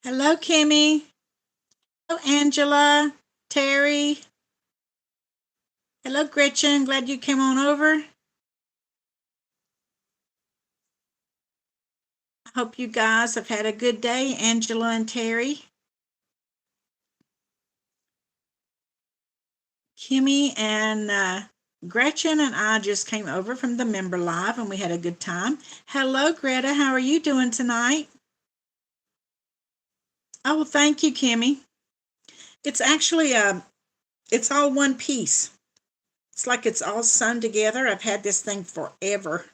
Hello, Kimmy. Hello, Angela, Terry. Hello, Gretchen. Glad you came on over. I hope you guys have had a good day, Angela and Terry. Kimmy and Gretchen and I just came over from the member live and we had a good time. Hello, Greta. How are you doing tonight? Oh, well, thank you, Kimmy. It's actually it's all one piece. It's like it's all sewn together. I've had this thing forever.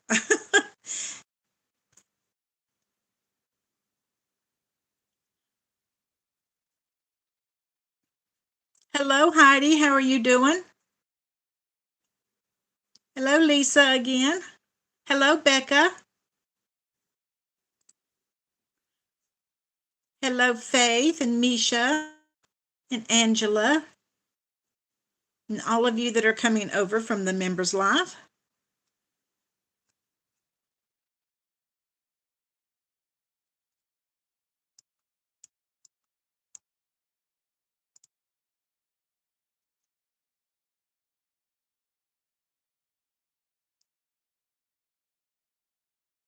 Hello, Heidi. How are you doing? Hello, Lisa again. Hello, Becca. Hello, Faith and Misha and Angela and all of you that are coming over from the members live.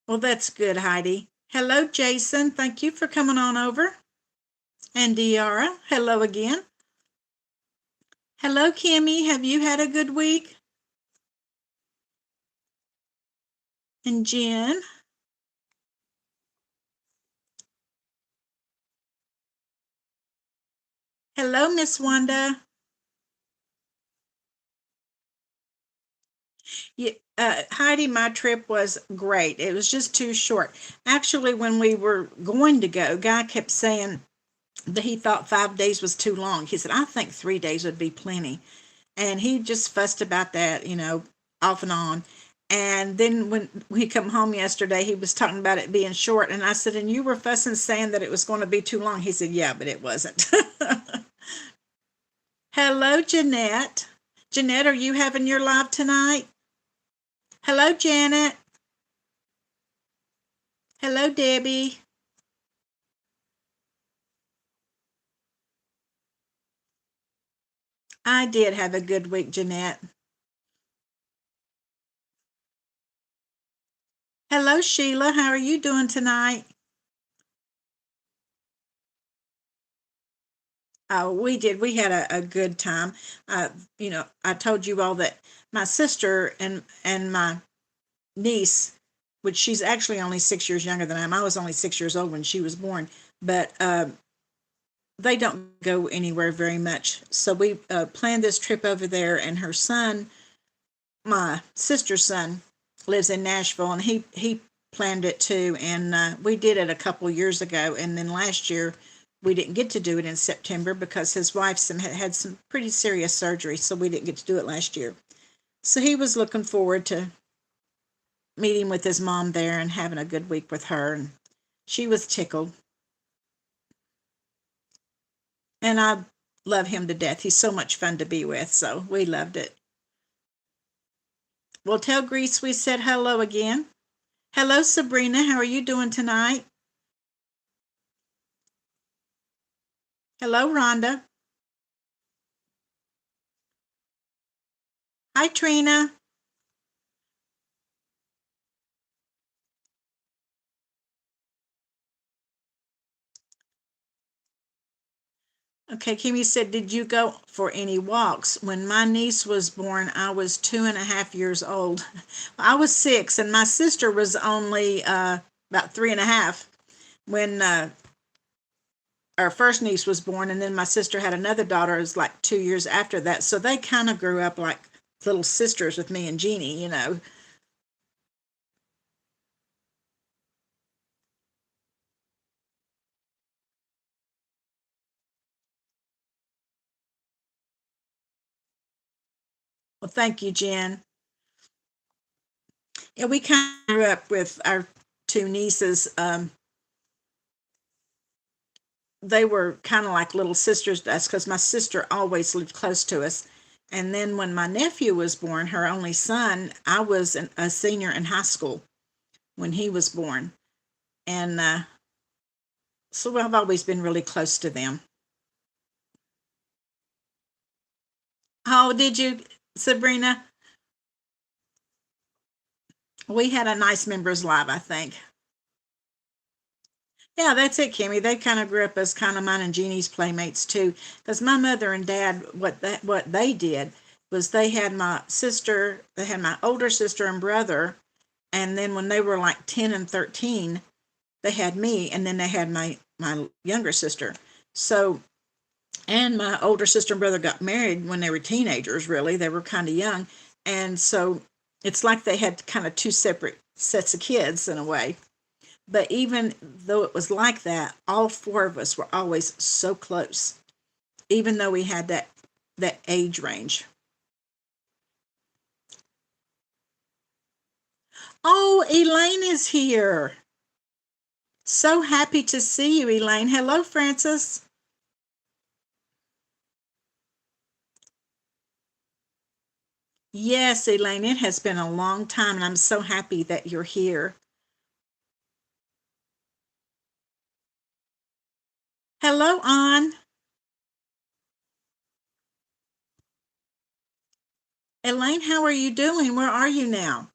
Well, that's good, Heidi. Hello, Jason. Thank you for coming on over. And Diara, hello again. Hello, Kimmy. Have you had a good week? And Jen. Hello, Miss Wanda. Yeah, Heidi, my trip was great. It was just too short. Actually, when we were going to go, Guy kept saying that he thought 5 days was too long. He said, I think 3 days would be plenty. And he just fussed about that, off and on. And then when we come home yesterday, he was talking about it being short. And I said, and you were fussing saying that it was going to be too long. He said, yeah, but it wasn't. Hello, Jeanette. Jeanette, are you having your live tonight? Hello, Janet. Hello, Debbie. I did have a good week, Jeanette. Hello, Sheila. How are you doing tonight? Oh, we did. We had a good time. I told you all that my sister and my niece, which she's actually only 6 years younger than I am. I was only 6 years old when she was born, but they don't go anywhere very much. So we planned this trip over there, and her son, my sister's son, lives in Nashville, and he planned it too. And we did it a couple years ago, and then last year we didn't get to do it in September because his wife's had some pretty serious surgery, so we didn't get to do it last year. So he was looking forward to meeting with his mom there and having a good week with her, and she was tickled. And I love him to death. He's so much fun to be with, so we loved it. Well, tell Grease we said hello again. Hello, Sabrina. How are you doing tonight? Hello, Rhonda. Hi, Trina. Okay, Kimmy said, did you go for any walks? When my niece was born, I was 2.5 years old. I was 6, and my sister was only about 3.5 when our first niece was born, and then my sister had another daughter. It was like 2 years after that. So they kind of grew up like little sisters with me and Jeannie. Well, thank you, Jen. Yeah, we kind of grew up with our two nieces. They were kind of like little sisters to us because my sister always lived close to us. And then when my nephew was born, her only son, I was a senior in high school when he was born. And so I've always been really close to them. Oh, did you, Sabrina? We had a nice members live, I think. Yeah, that's it, Kimmy. They kind of grew up as kind of mine and Jeannie's playmates too. Because my mother and dad, what they did was they had my sister, they had my older sister and brother, and then when they were like 10 and 13, they had me, and then they had my younger sister. So, and my older sister and brother got married when they were teenagers. Really, they were kind of young, and so it's like they had kind of two separate sets of kids in a way. But even though it was like that, all four of us were always so close, even though we had that age range. Oh, Elaine is here. So happy to see you, Elaine. Hello, Francis. Yes, Elaine, it has been a long time, and I'm so happy that you're here. Hello, Ann. Elaine, how are you doing? Where are you now?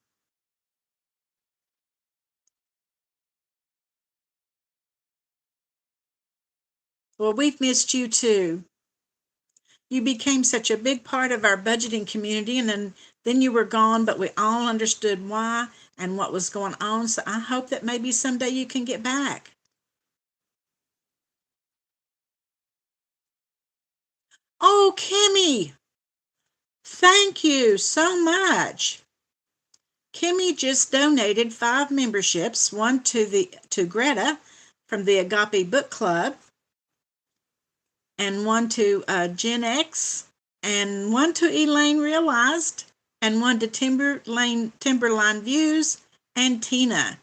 Well, we've missed you too. You became such a big part of our budgeting community, and then you were gone, but we all understood why and what was going on. So I hope that maybe someday you can get back. Oh, Kimmy, thank you so much. Kimmy just donated 5 memberships, one to Greta from the Agape Book Club, and one to Gen X, and one to Elaine Realized, and one to Timberline Views, and Tina.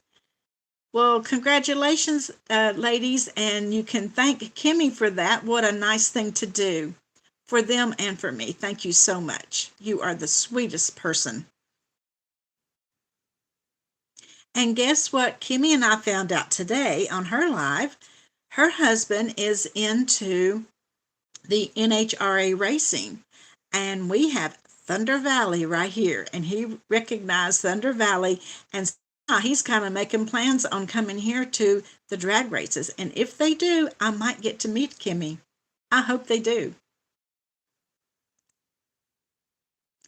Well, congratulations, ladies, and you can thank Kimmy for that. What a nice thing to do for them and for me. Thank you so much. You are the sweetest person. And guess what? Kimmy and I found out today on her live. Her husband is into the NHRA racing, and we have Thunder Valley right here, and he recognized Thunder Valley, and now he's kind of making plans on coming here to the drag races. And if they do, I might get to meet Kimmy. I hope they do.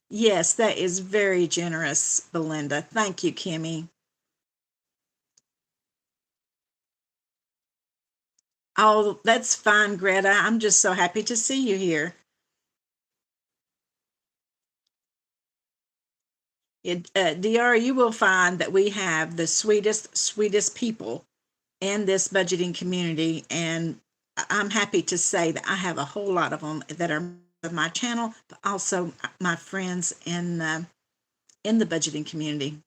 Yes, that is very generous, Belinda. Thank you, Kimmy. Oh, that's fine, Greta. I'm just so happy to see you here. DR, you will find that we have the sweetest people in this budgeting community. And I'm happy to say that I have a whole lot of them that are of my channel, but also my friends in the budgeting community.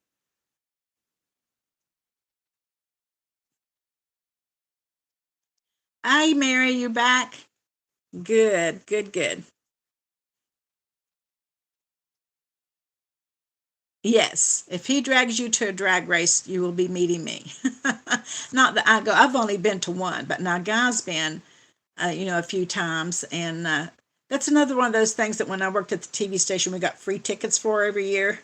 Hi, Mary, you back? Good, good, good. Yes, if he drags you to a drag race, you will be meeting me. Not that I go, I've only been to one, but now Guy's been, a few times. And that's another one of those things that when I worked at the TV station, we got free tickets for every year.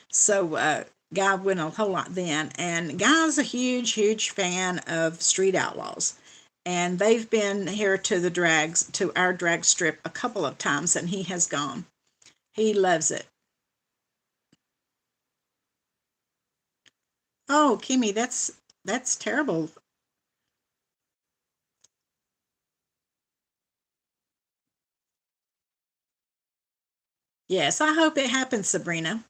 So Guy went a whole lot then. And Guy's a huge fan of Street Outlaws. And they've been here to our drag strip a couple of times, and he has gone. He loves it. Oh, Kimmy, that's terrible. Yes, I hope it happens, Sabrina.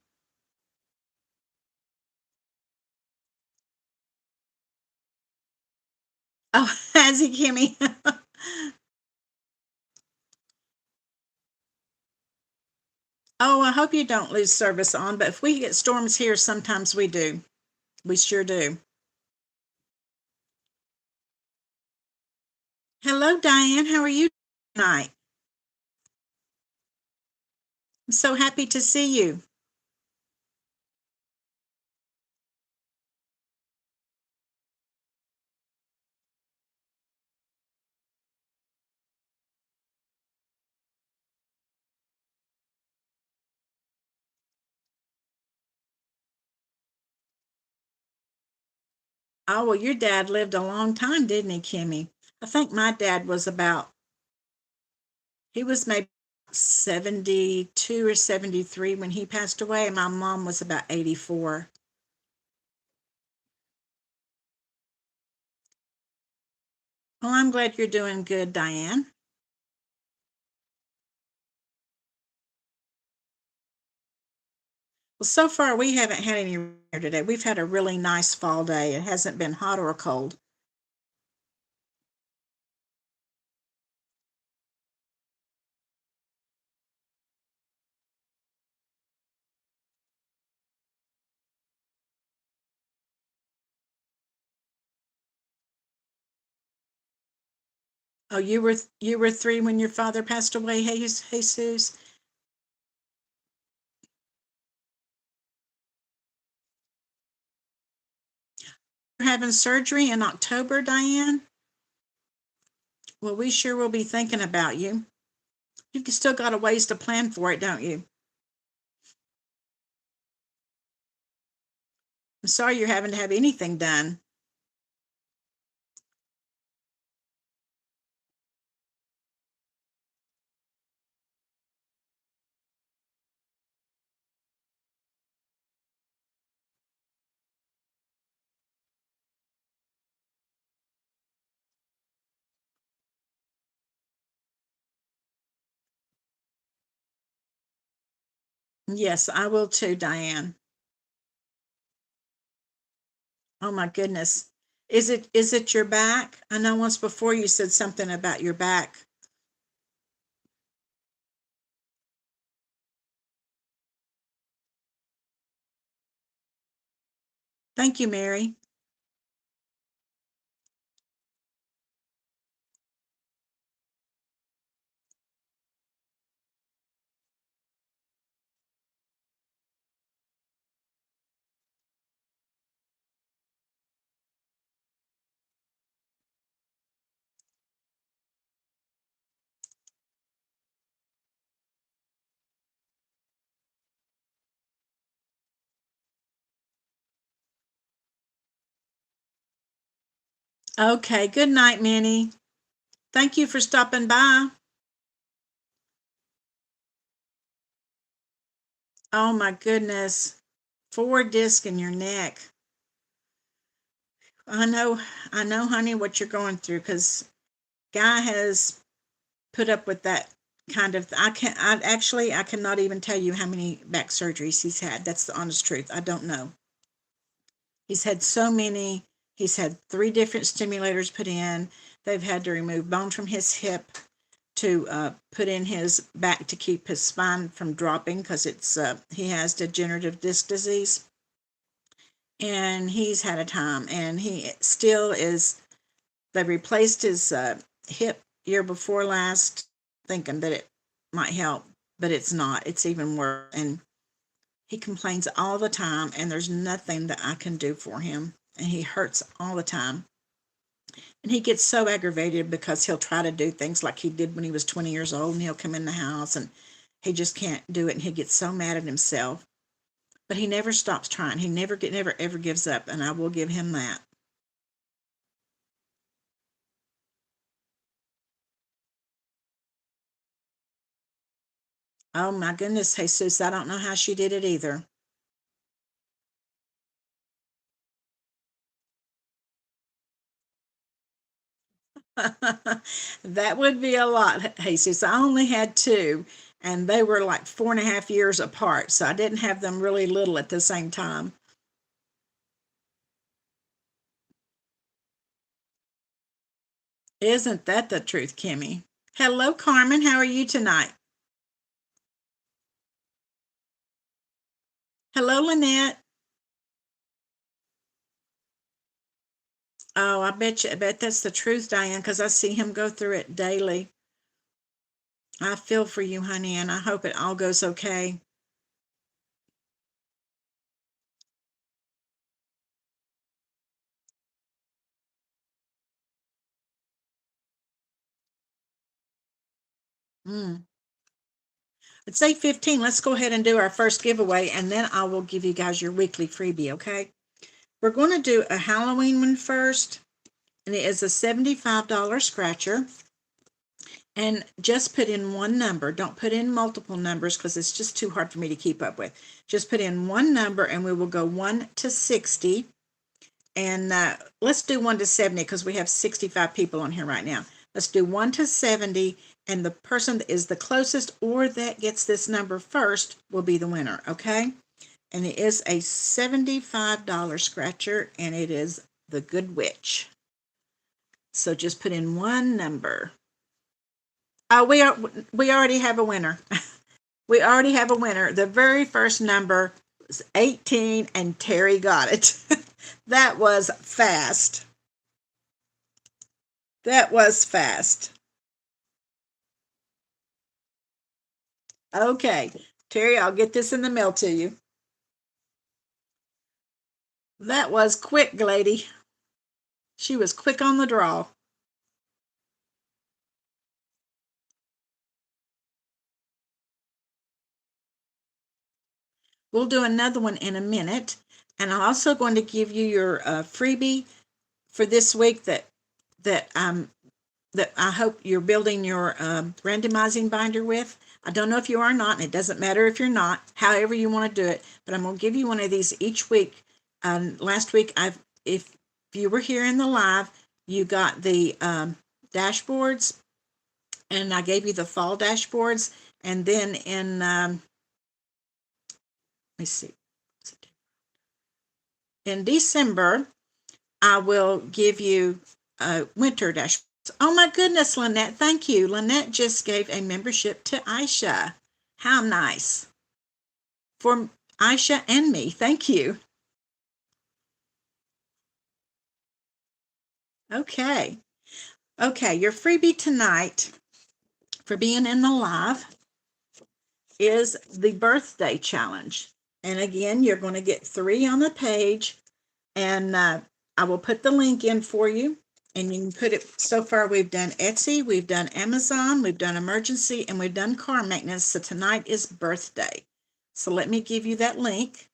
Oh, has he, Kimmy? Oh, I hope you don't lose service on, but if we get storms here, sometimes we do. We sure do. Hello, Diane. How are you tonight? I'm so happy to see you. Oh, well, your dad lived a long time, didn't he, Kimmy? I think my dad was about, he was maybe 72 or 73 when he passed away, and my mom was about 84. Well, I'm glad you're doing good, Diane. Well, so far we haven't had any rain here today. We've had a really nice fall day. It hasn't been hot or cold. Oh, you were 3 when your father passed away, Jesus? You're having surgery in October, Diane? Well, we sure will be thinking about you. You've still got a ways to plan for it, don't you? I'm sorry you're having to have anything done. Yes, I will too, Diane. Oh my goodness. Is it your back? I know once before you said something about your back. Thank you, Mary. Okay, good night, Minnie. Thank you for stopping by. Oh my goodness. 4 discs in your neck. I know, honey, what you're going through because Guy has put up with that kind of. I cannot even tell you how many back surgeries he's had. That's the honest truth. I don't know. He's had so many. He's had 3 different stimulators put in. They've had to remove bone from his hip to put in his back to keep his spine from dropping because he has degenerative disc disease, and he's had a time, and he still is. They replaced his hip year before last, thinking that it might help, but it's not. It's even worse, and he complains all the time, and there's nothing that I can do for him, and he hurts all the time. And he gets so aggravated because he'll try to do things like he did when he was 20 years old, and he'll come in the house and he just can't do it, and he gets so mad at himself. But he never stops trying. He never ever gives up, and I will give him that. Oh my goodness, Jesus, I don't know how she did it either. That would be a lot, Jesus. I only had 2, and they were like 4.5 years apart, so I didn't have them really little at the same time. Isn't that the truth, Kimmy? Hello, Carmen. How are you tonight? Hello, Lynette. Oh, I bet that's the truth, Diane, because I see him go through it daily. I feel for you, honey, and I hope it all goes okay. Mm. It's 8:15. Let's go ahead and do our first giveaway, and then I will give you guys your weekly freebie, okay? We're going to do a Halloween one first, and it is a $75 scratcher. And just put in one number. Don't put in multiple numbers because it's just too hard for me to keep up with. Just put in one number, and we will go 1 to 60. And let's do 1 to 70 because we have 65 people on here right now. Let's do 1 to 70, and the person that is the closest or that gets this number first will be the winner, okay? And it is a $75 scratcher, and it is the Good Witch. So just put in one number. We already have a winner. We already have a winner. The very first number was 18, and Terry got it. That was fast. That was fast. Okay, Terry, I'll get this in the mail to you. That was quick, lady. She was quick on the draw. We'll do another one in a minute. And I'm also going to give you your freebie for this week that that I hope you're building your randomizing binder with. I don't know if you are or not, and it doesn't matter if you're not, however you want to do it, but I'm going to give you one of these each week. Last week, if you were here in the live, you got the dashboards, and I gave you the fall dashboards, and then in, let me see, in December, I will give you winter dashboards. Oh my goodness, Lynette, thank you. Lynette just gave a membership to Aisha. How nice. For Aisha and me, thank you. Okay. Okay, your freebie tonight for being in the live is the birthday challenge. And again, you're going to get 3 on the page, and I will put the link in for you. And you can put it, so far we've done Etsy, we've done Amazon, we've done emergency, and we've done car maintenance. So tonight is birthday. So let me give you that link.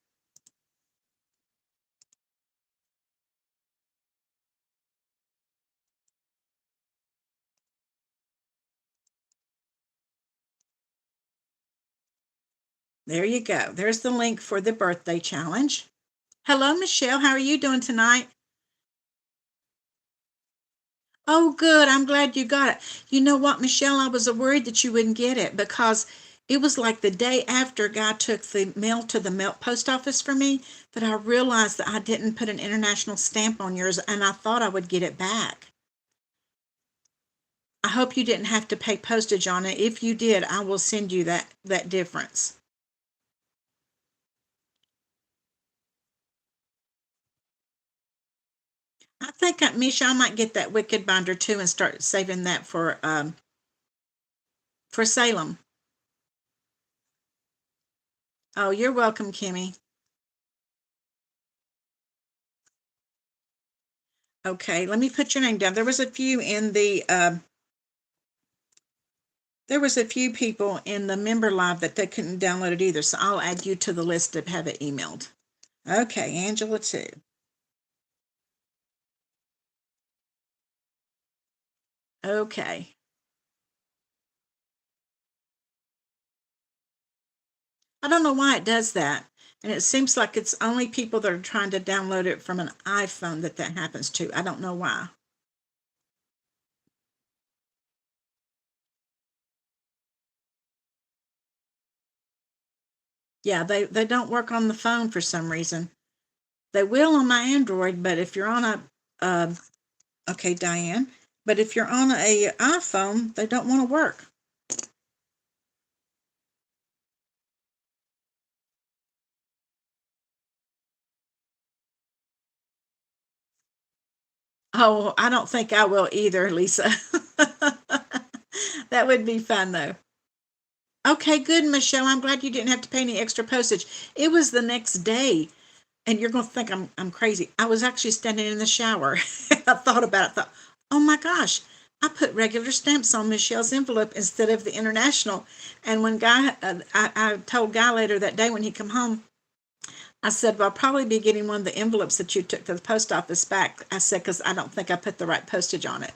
There you go. There's the link for the birthday challenge. Hello, Michelle. How are you doing tonight? Oh, good. I'm glad you got it. You know what, Michelle? I was worried that you wouldn't get it because it was like the day after a guy took the mail to the mail post office for me that I realized that I didn't put an international stamp on yours, and I thought I would get it back. I hope you didn't have to pay postage on it. If you did, I will send you that difference. I think, Misha, I might get that Wicked binder too and start saving that for Salem. Oh, you're welcome, Kimmy. Okay, let me put your name down. There was a few in the there was a few people in the member live that they couldn't download it either, so I'll add you to the list to have it emailed. Okay, Angela too. Okay. I don't know why it does that. And it seems like it's only people that are trying to download it from an iPhone that happens to. I don't know why. Yeah, they don't work on the phone for some reason. They will on my Android, but if you're on okay, Diane, but if you're on a iPhone, they don't want to work. Oh, I don't think I will either, Lisa. That would be fun though. Okay, good, Michelle. I'm glad you didn't have to pay any extra postage. It was the next day, and you're going to think I'm crazy. I was actually standing in the shower. I thought about it. Thought, oh my gosh, I put regular stamps on Michelle's envelope instead of the international. And when I told Guy later that day when he come home, I said, well, I'll probably be getting one of the envelopes that you took to the post office back. I said, because I don't think I put the right postage on it.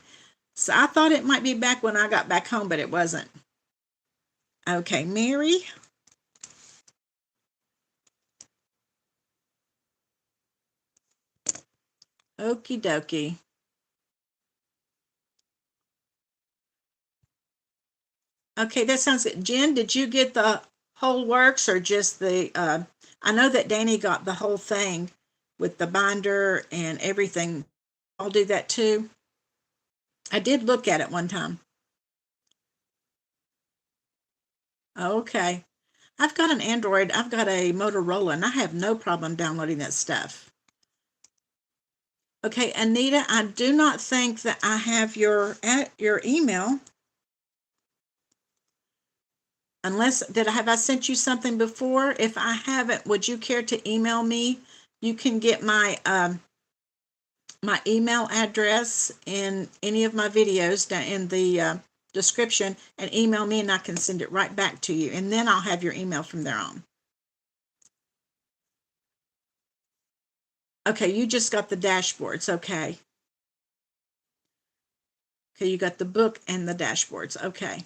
So I thought it might be back when I got back home, but it wasn't. Okay, Mary. Okie dokie. Okay, that sounds good. Jen, did you get the whole works or just the, I know that Danny got the whole thing with the binder and everything. I'll do that too. I did look at it one time. Okay. I've got an Android, I've got a Motorola, and I have no problem downloading that stuff. Okay, Anita, I do not think that I have your email. Unless, have I sent you something before? If I haven't, would you care to email me? You can get my email address in any of my videos down in the description, and email me and I can send it right back to you, and then I'll have your email from there on. Okay, you just got the dashboards. Okay. Okay, you got the book and the dashboards. Okay.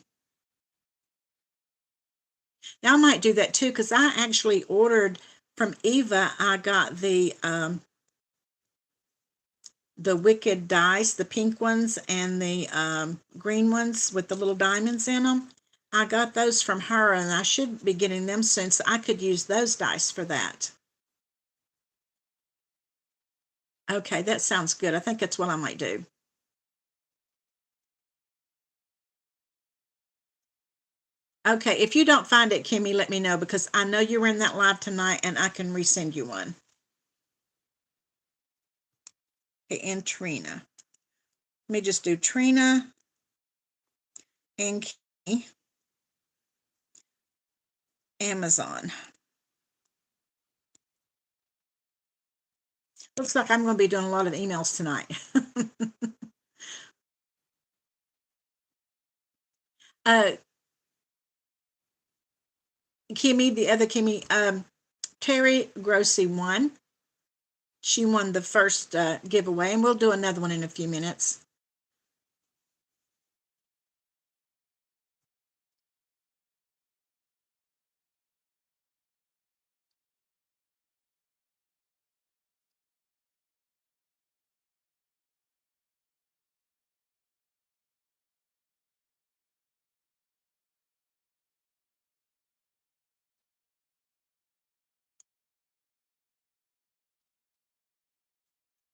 Now I might do that too, because I actually ordered from Eva. I got the wicked dice, the pink ones and the green ones with the little diamonds in them. I got those from her, and I should be getting them soon, so I could use those dice for that. Okay, that sounds good. I think that's what I might do. Okay, if you don't find it, Kimmy, let me know, because I know you were in that live tonight and I can resend you one. Okay, and Trina. Let me just do Trina and Kimmy. Amazon. Looks like I'm going to be doing a lot of emails tonight. uh, Kimmy, the other Kimmy, Terry Grossi won. She won the first giveaway, and we'll do another one in a few minutes.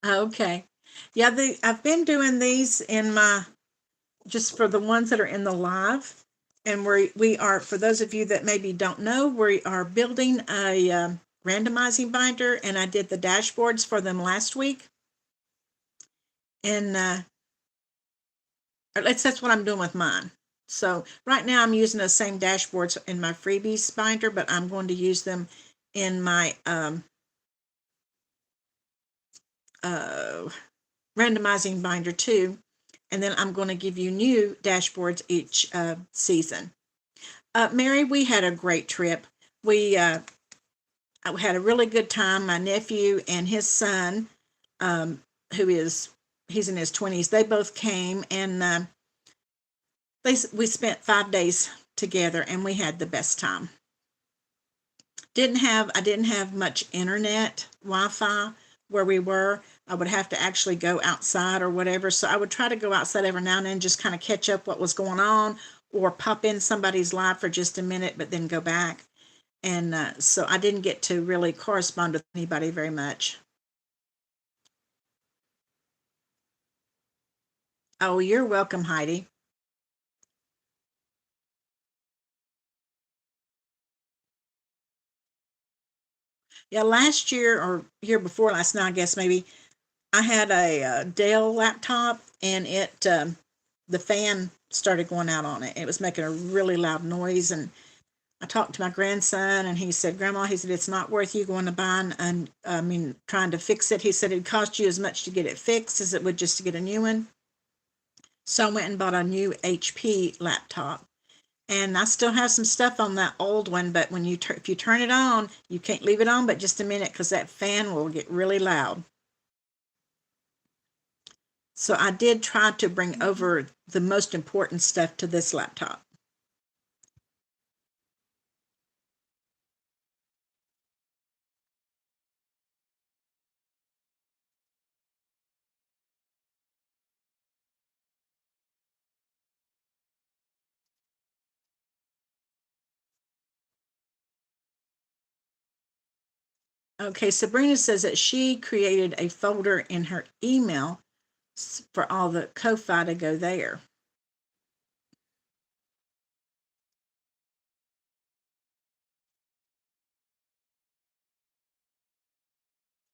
Okay. Yeah, I've been doing these in my, just for the ones that are in the live. And we are, for those of you that maybe don't know, we are building a randomizing binder, and I did the dashboards for them last week. And that's what I'm doing with mine. So right now I'm using the same dashboards in my freebies binder, but I'm going to use them in my randomizing binder too. And then I'm going to give you new dashboards each season. Mary, we had a great trip. We had a really good time. My nephew and his son, he's in his 20s, they both came, and we spent 5 days together, and we had the best time. I didn't have much internet Wi-Fi where we were. I would have to actually go outside or whatever. So I would try to go outside every now and then, just kind of catch up what was going on, or pop in somebody's live for just a minute, but then go back. And so I didn't get to really correspond with anybody very much. Oh, you're welcome, Heidi. Yeah, last year or year before last, now I guess maybe, I had a Dell laptop, and the fan started going out on it. It was making a really loud noise, and I talked to my grandson, and he said, "Grandma," he said, "it's not worth you going to buying and trying to fix it." He said, "It'd cost you as much to get it fixed as it would just to get a new one." So I went and bought a new HP laptop, and I still have some stuff on that old one. But when if you turn it on, you can't leave it on but just a minute, because that fan will get really loud. So I did try to bring over the most important stuff to this laptop. Okay, Sabrina says that she created a folder in her email for all the Ko-Fi to go there.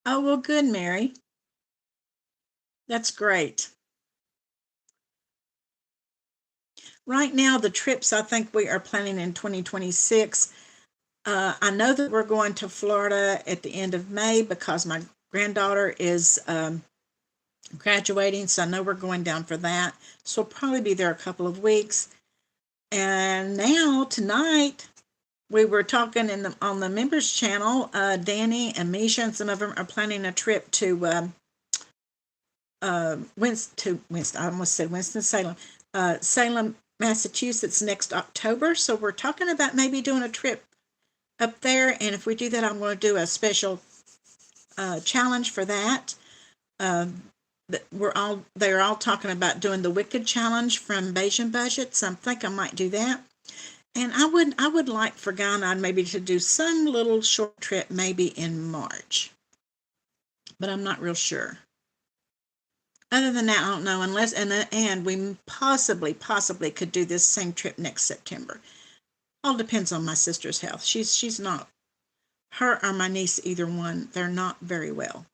Oh, well, good, Mary. That's great. Right now, the trips I think we are planning in 2026. I know that we're going to Florida at the end of May because my granddaughter is graduating, so I know we're going down for that. So we'll probably be there a couple of weeks. And now, tonight, we were talking on the members channel. Danny and Misha and some of them are planning a trip to Winston. I almost said Winston-Salem, Salem, Massachusetts next October. So we're talking about maybe doing a trip up there. And if we do that, I'm going to do a special challenge for that. They're all talking about doing the Wicked challenge from Bayesian Budget. So I think I might do that. And I would like for Guy and I maybe to do some little short trip maybe in March, but I'm not real sure. Other than that, I don't know, unless and we possibly could do this same trip next September. All depends on my sister's health. She's not, her or my niece, either one, they're not very well.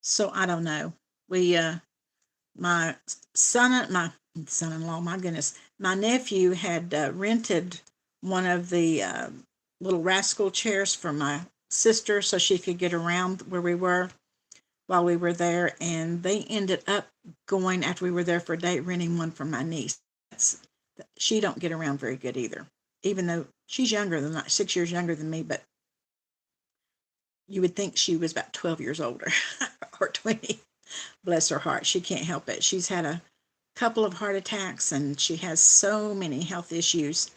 So I don't know. We my son-in-law, my goodness, my nephew had rented one of the little rascal chairs for my sister so she could get around where we were while we were there, and they ended up going, after we were there for a day, renting one for my niece. She don't get around very good either, even though she's 6 years younger than me, but you would think she was about 12 years older or 20. Bless her heart, she can't help it. She's had a couple of heart attacks, and she has so many health issues.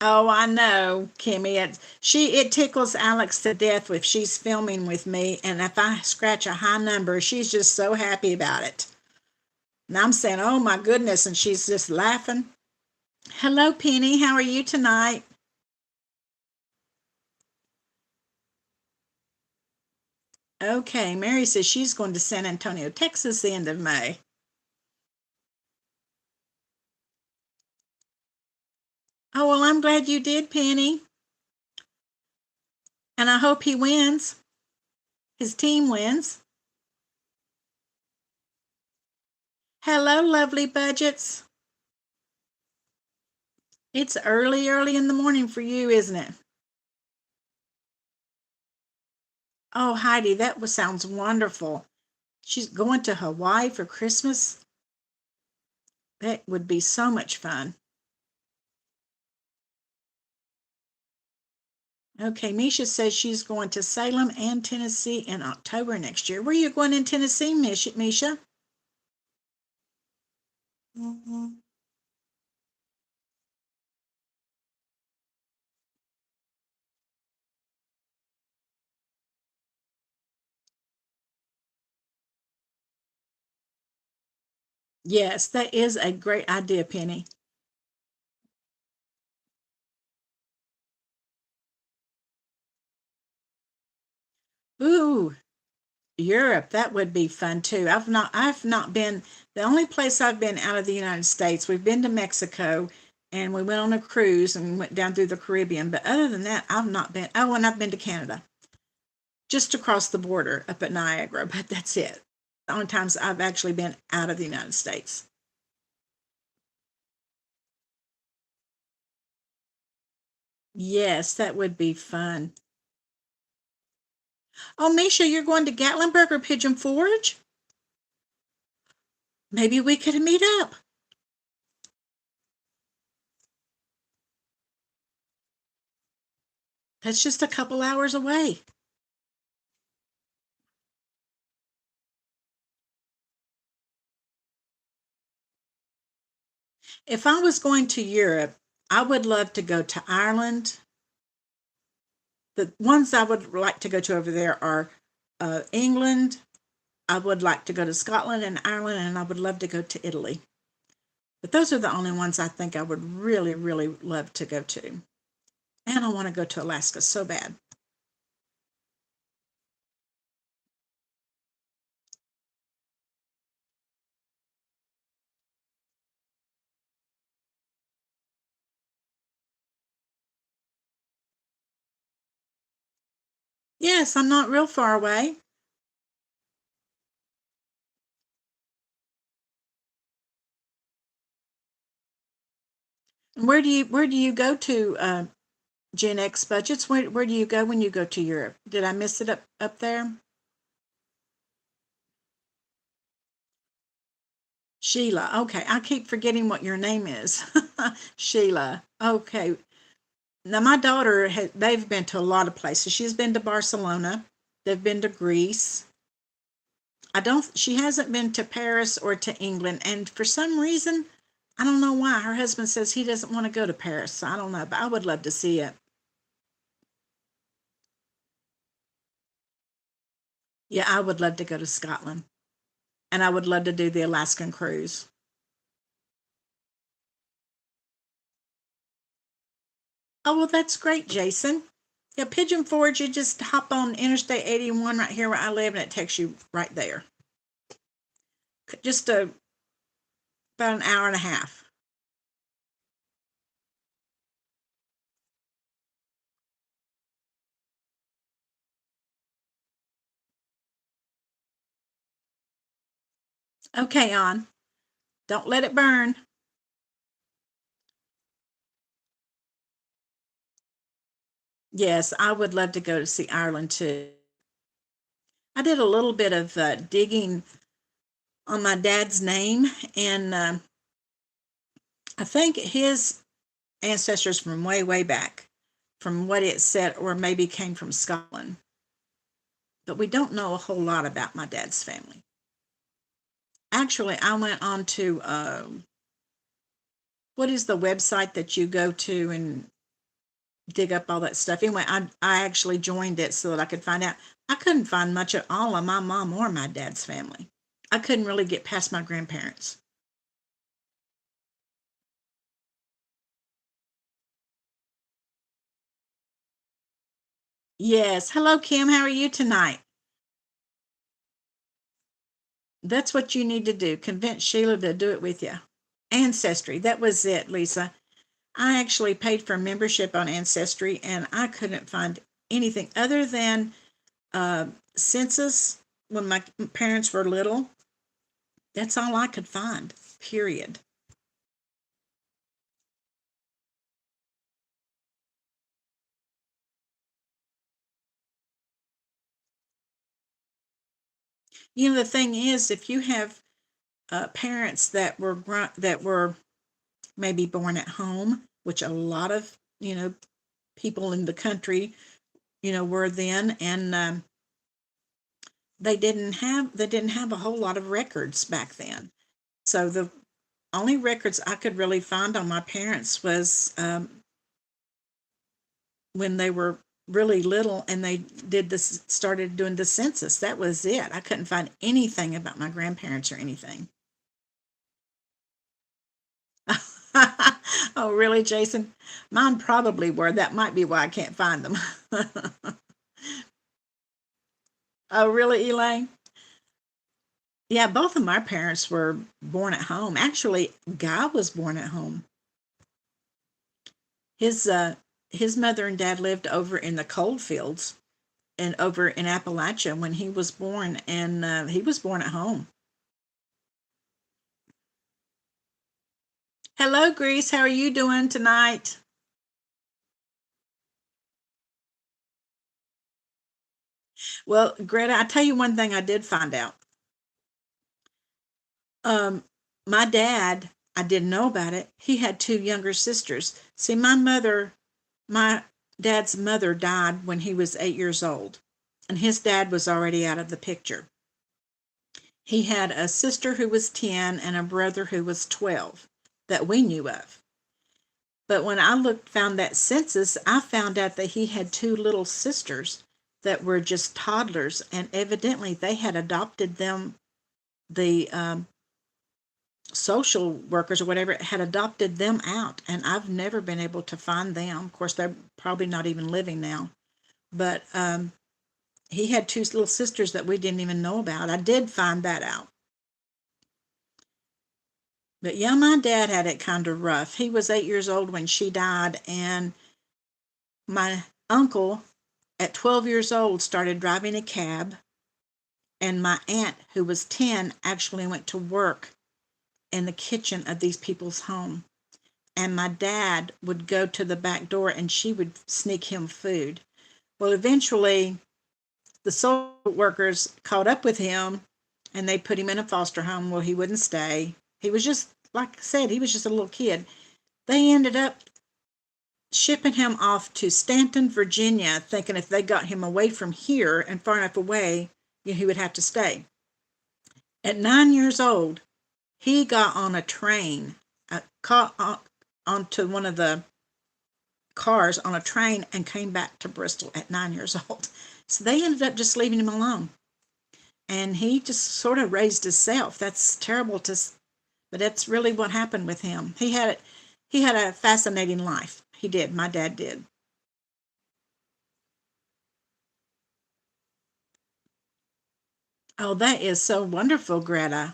Oh, I know, Kimmy. It tickles Alex to death if she's filming with me, and if I scratch a high number, she's just so happy about it. And I'm saying, "Oh my goodness," and she's just laughing. Hello, Penny. How are you tonight? Okay, Mary says she's going to San Antonio, Texas, the end of May. Oh, well, I'm glad you did, Penny. And I hope he wins. His team wins. Hello, lovely budgets. It's early in the morning for you, isn't it? Oh, Heidi, sounds wonderful. She's going to Hawaii for Christmas. That would be so much fun. Okay, Misha says she's going to Salem and Tennessee in October next year. Where are you going in Tennessee, Misha? Mm-hmm. Yes, that is a great idea, Penny. Ooh, Europe, that would be fun too. I've not been, the only place I've been out of the United States, we've been to Mexico and we went on a cruise and went down through the Caribbean. But other than that, I've not been. Oh, and I've been to Canada, just across the border up at Niagara, but that's it. The only times I've actually been out of the United States. Yes, that would be fun. Oh, Misha, you're going to Gatlinburg or Pigeon Forge? Maybe we could meet up. That's just a couple hours away. If I was going to Europe, I would love to go to Ireland. The ones I would like to go to over there are England. I would like to go to Scotland and Ireland, and I would love to go to Italy. But those are the only ones I think I would really, really love to go to. And I want to go to Alaska so bad. Yes, I'm not real far away. And where do you go to Gen X budgets? Where do you go when you go to Europe? Did I miss it up there? Sheila. Okay, I keep forgetting what your name is. Sheila. Okay. Now my daughter they've been to a lot of places. She's been to Barcelona. They've been to Greece. I don't she hasn't been to Paris or to England, and for some reason, I don't know why. Her husband says he doesn't want to go to Paris. So I don't know, but I would love to see it. Yeah, I would love to go to Scotland, and I would love to do the Alaskan cruise. Oh, well, that's great, Jason. Yeah, Pigeon Forge, you just hop on Interstate 81 right here where I live, and it takes you right there. Just about an hour and a half. Okay, on. Don't let it burn. Yes, I would love to go to see Ireland too. I did a little bit of digging on my dad's name, and I think his ancestors from way, way back, from what it said, or maybe came from Scotland. But we don't know a whole lot about my dad's family. Actually, I went on to what is the website that you go to and dig up all that stuff? Anyway, I actually joined it so that I could find out. I couldn't find much at all on my mom or my dad's family. I couldn't really get past my grandparents. Yes. Hello, Kim. How are you tonight? That's what you need to do. Convince Sheila to do it with you. Ancestry. That was it, Lisa. I actually paid for membership on Ancestry, and I couldn't find anything other than census when my parents were little. That's all I could find, period. The thing is, if you have parents that were maybe born at home, which a lot of people in the country were then, and they didn't have a whole lot of records back then. So the only records I could really find on my parents was when they were really little and they started doing the census. That was it. I couldn't find anything about my grandparents or anything. Oh, really, Jason? Mine probably were. That might be why I can't find them. Oh, really, Elaine? Yeah, both of my parents were born at home. Actually, Guy was born at home. His uh his mother and dad lived over in the coal fields and over in Appalachia when he was born, and he was born at home. Hello, Grease. How are you doing tonight? Well, Greta, I tell you one thing I did find out. Um, my dad, I didn't know about it. He had two younger sisters. See, my dad's mother died when he was 8 years old, and his dad was already out of the picture. He had a sister who was 10 and a brother who was 12 that we knew of. But when I found that census, I found out that he had two little sisters that were just toddlers, and evidently they had adopted them. The social workers or whatever had adopted them out, and I've never been able to find them. Of course, they're probably not even living now, but he had two little sisters that we didn't even know about. I did find that out. But yeah, my dad had it kind of rough. He was 8 years old when she died, and my uncle at 12 years old started driving a cab, and my aunt, who was 10, actually went to work in the kitchen of these people's home. And my dad would go to the back door and she would sneak him food. Well, eventually, the social workers caught up with him and they put him in a foster home. Well, he wouldn't stay. He was just, like I said, he was just a little kid. They ended up shipping him off to Stanton, Virginia, thinking if they got him away from here and far enough away, he would have to stay. At 9 years old, he got on a train, caught onto one of the cars on a train, and came back to Bristol at 9 years old. So they ended up just leaving him alone. And he just sort of raised himself. That's terrible to, but that's really what happened with him. He had a fascinating life. He did. My dad did. Oh, that is so wonderful, Greta.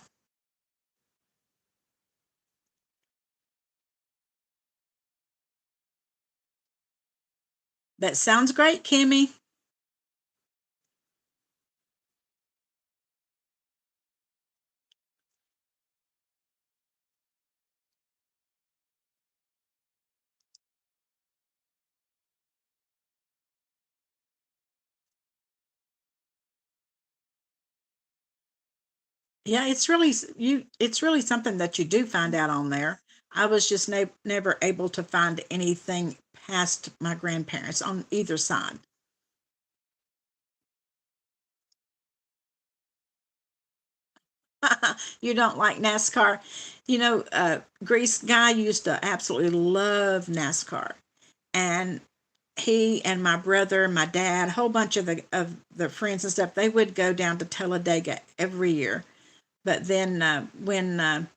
That sounds great, Kimmy. Yeah, it's really something that you do find out on there. I was just never able to find anything past my grandparents on either side. You don't like NASCAR? Grease Guy used to absolutely love NASCAR, and he and my brother, my dad, a whole bunch of the friends and stuff, they would go down to Talladega every year. But then when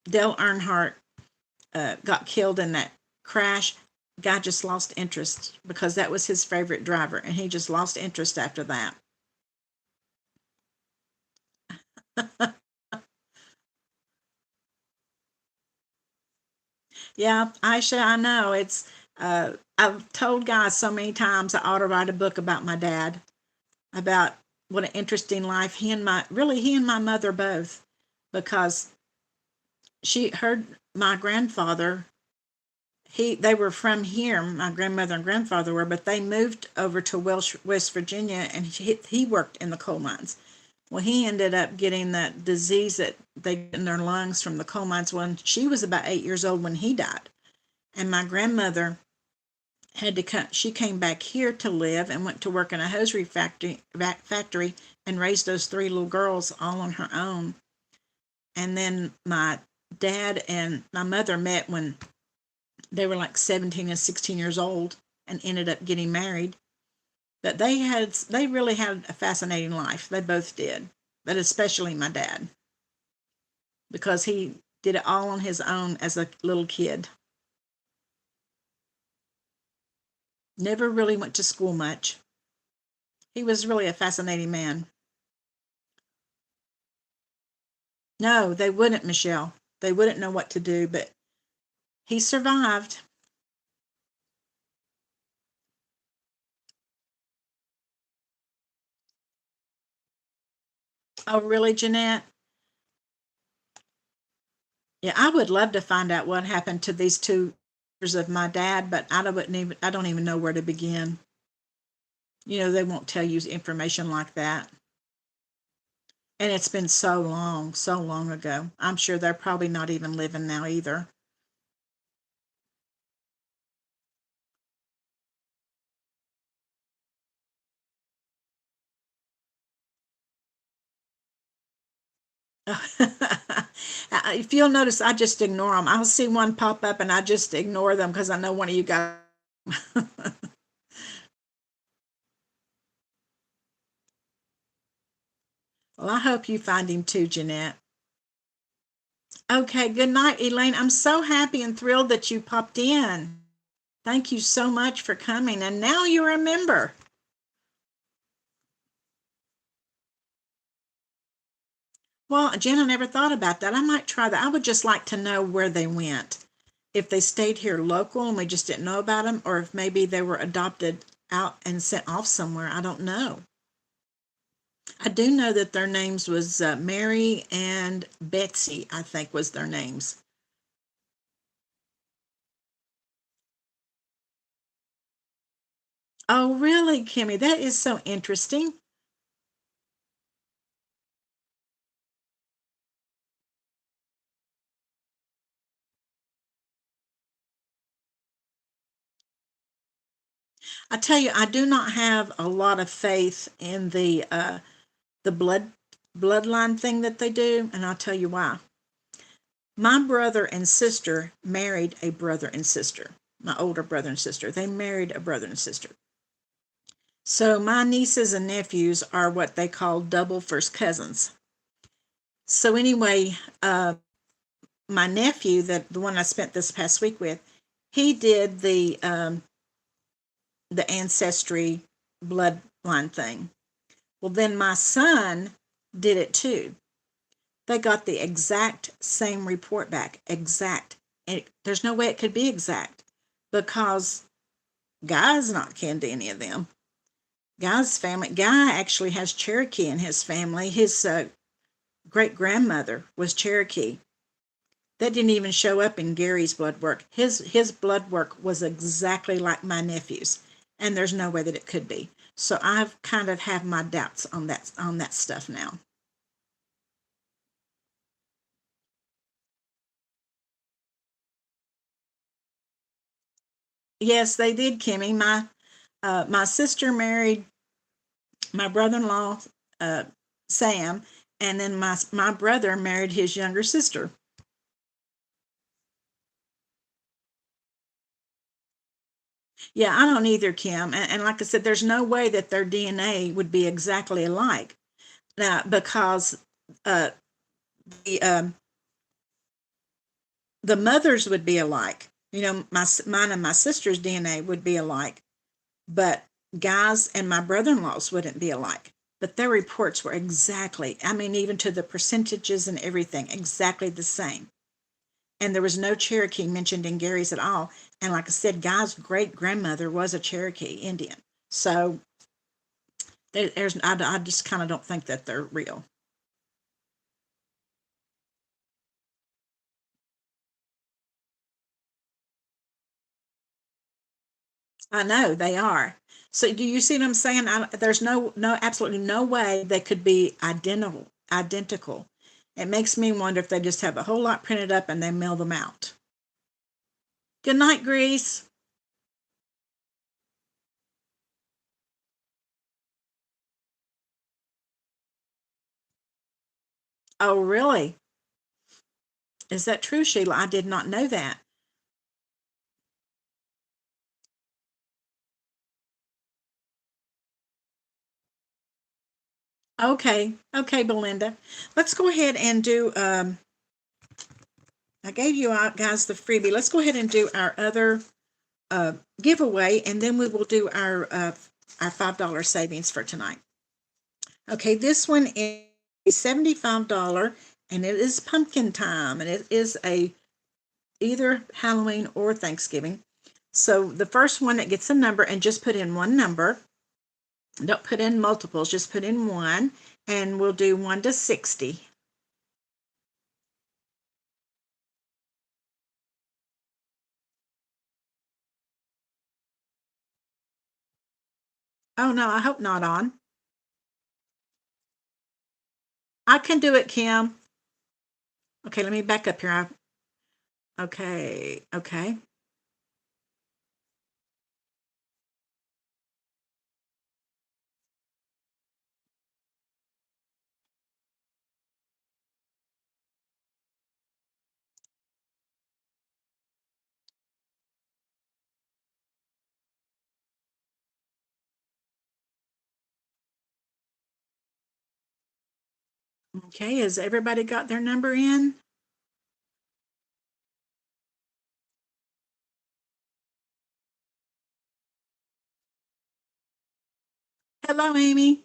Dale Earnhardt got killed in that crash, Guy just lost interest because that was his favorite driver, and he just lost interest after that. Yeah, Aisha, I know. I've told guys so many times I ought to write a book about my dad, about what an interesting life he and my mother both, because she heard my grandfather, they were from here, my grandmother and grandfather were, but they moved over to West Virginia, and he worked in the coal mines. Well, he ended up getting that disease that they get in their lungs from the coal mines when she was about 8 years old when he died. And my grandmother had to come, she came back here to live and went to work in a hosiery factory and raised those three little girls all on her own. And then my dad and my mother met when they were like 17 and 16 years old and ended up getting married. But they really had a fascinating life. They both did, but especially my dad, because he did it all on his own as a little kid. Never really went to school much. He was really a fascinating man. No, they wouldn't, Michelle. They wouldn't know what to do, but he survived. Oh, really, Jeanette? Yeah, I would love to find out what happened to these two years of my dad, but I don't even know where to begin. You know, they won't tell you information like that. And it's been so long ago. I'm sure they're probably not even living now either. If you'll notice, I just ignore them. I'll see one pop up and I just ignore them because I know one of you guys. Well, I hope you find him too, Jeanette. Okay, good night, Elaine. I'm so happy and thrilled that you popped in. Thank you so much for coming. And now you're a member. Well, Jen, I never thought about that. I might try that. I would just like to know where they went. If they stayed here local and we just didn't know about them, or if maybe they were adopted out and sent off somewhere. I don't know. I do know that their names was Mary and Betsy, I think was their names. Oh, really, Kimmy? That is so interesting. I tell you, I do not have a lot of faith in the bloodline thing that they do, and I'll tell you why. My brother and sister married a brother and sister. My older brother and sister. They married a brother and sister. So my nieces and nephews are what they call double first cousins. So anyway, my nephew, that the one I spent this past week with, he did the ancestry bloodline thing. Well, then my son did it too. They got the exact same report back, exact. And there's no way it could be exact because Guy's not kin to any of them. Guy's family, Guy actually has Cherokee in his family. His great grandmother was Cherokee. That didn't even show up in Gary's blood work. His blood work was exactly like my nephew's, and there's no way that it could be. So I've kind of have my doubts on that stuff now. Yes, they did, Kimmy. My sister married my brother-in-law, uh, Sam, and then my brother married his younger sister. Yeah, I don't either, Kim. And like I said, there's no way that their DNA would be exactly alike. Now, because uh, the the mothers would be alike. You know, mine and my sister's DNA would be alike, but Guy's and my brother-in-law's wouldn't be alike. But their reports were exactly, I mean, even to the percentages and everything, exactly the same. And there was no Cherokee mentioned in Gary's at all. And like I said, Guy's great grandmother was a Cherokee Indian. So I just kind of don't think that they're real. I know they are. So do you see what I'm saying? There's absolutely no way they could be identical. Identical. It makes me wonder if they just have a whole lot printed up and they mail them out. Good night, Grease. Oh, really? Is that true, Sheila? I did not know that. Okay, okay, Belinda. Let's go ahead and do. I gave you out guys the freebie. Let's go ahead and do our other giveaway, and then we will do our our $5 savings for tonight. Okay, this one is $75 and it is pumpkin time and it is a either Halloween or Thanksgiving. So the first one that gets a number and just put in one number. Don't put in multiples, just put in one and we'll do 1 to 60. Oh no, I hope not on. I can do it, Kim. Okay, let me back up here. Okay, okay. Okay, has everybody got their number in? Hello, Amy.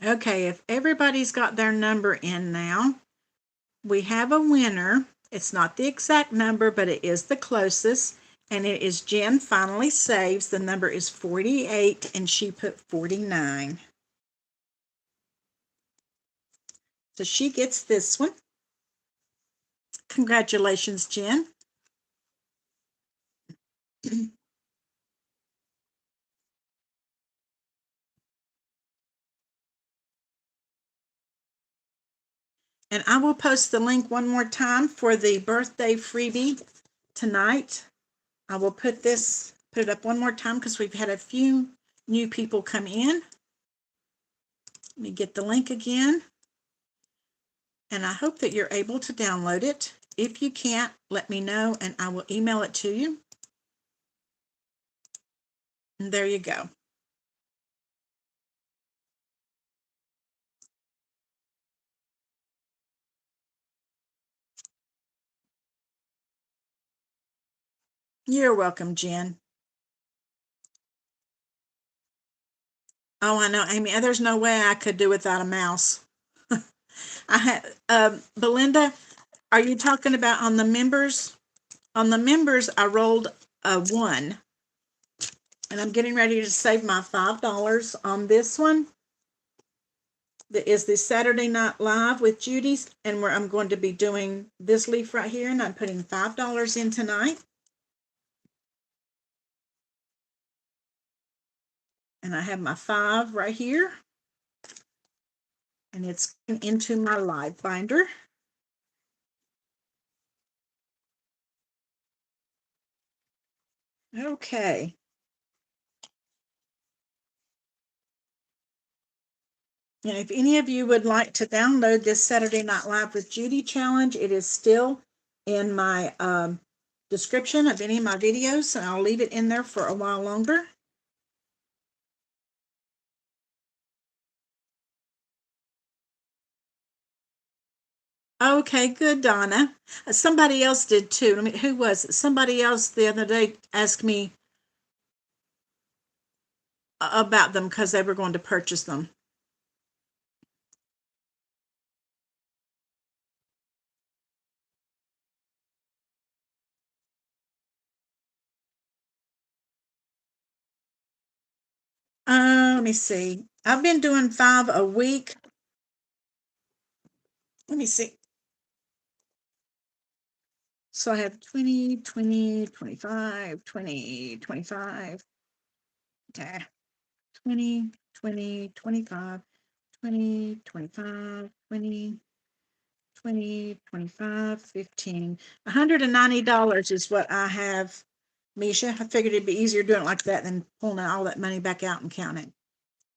Okay, if everybody's got their number in now, we have a winner. It's not the exact number, but it is the closest. And it is Jen Finally Saves. The number is 48 and she put 49. So she gets this one. Congratulations, Jen. And I will post the link one more time for the birthday freebie tonight. I will put it up one more time because we've had a few new people come in. Let me get the link again. And I hope that you're able to download it. If you can't, let me know and I will email it to you. And there you go. You're welcome, Jen. Oh, I know, Amy. There's no way I could do without a mouse. I had Belinda, are you talking about on the members? On the members, I rolled a 1. And I'm getting ready to save my $5 on this one. That is the Saturday Night Live with Judy's, and where I'm going to be doing this leaf right here, and I'm putting $5 in tonight. And I have my 5 right here, and it's into my live binder. Okay. And if any of you would like to download this Saturday Night Live with Judy challenge, it is still in my description of any of my videos, and I'll leave it in there for a while longer. Okay, good, Donna. Somebody else did too. I mean, who was it? Somebody else the other day asked me about them because they were going to purchase them. Let me see. I've been doing 5 a week. Let me see. So I have 20, 20, 25, 20, 25. Okay. 20, 20, 25, 20, 25, 20, 20, 25, 15. $190 is what I have, Misha. I figured it'd be easier doing it like that than pulling all that money back out and counting it.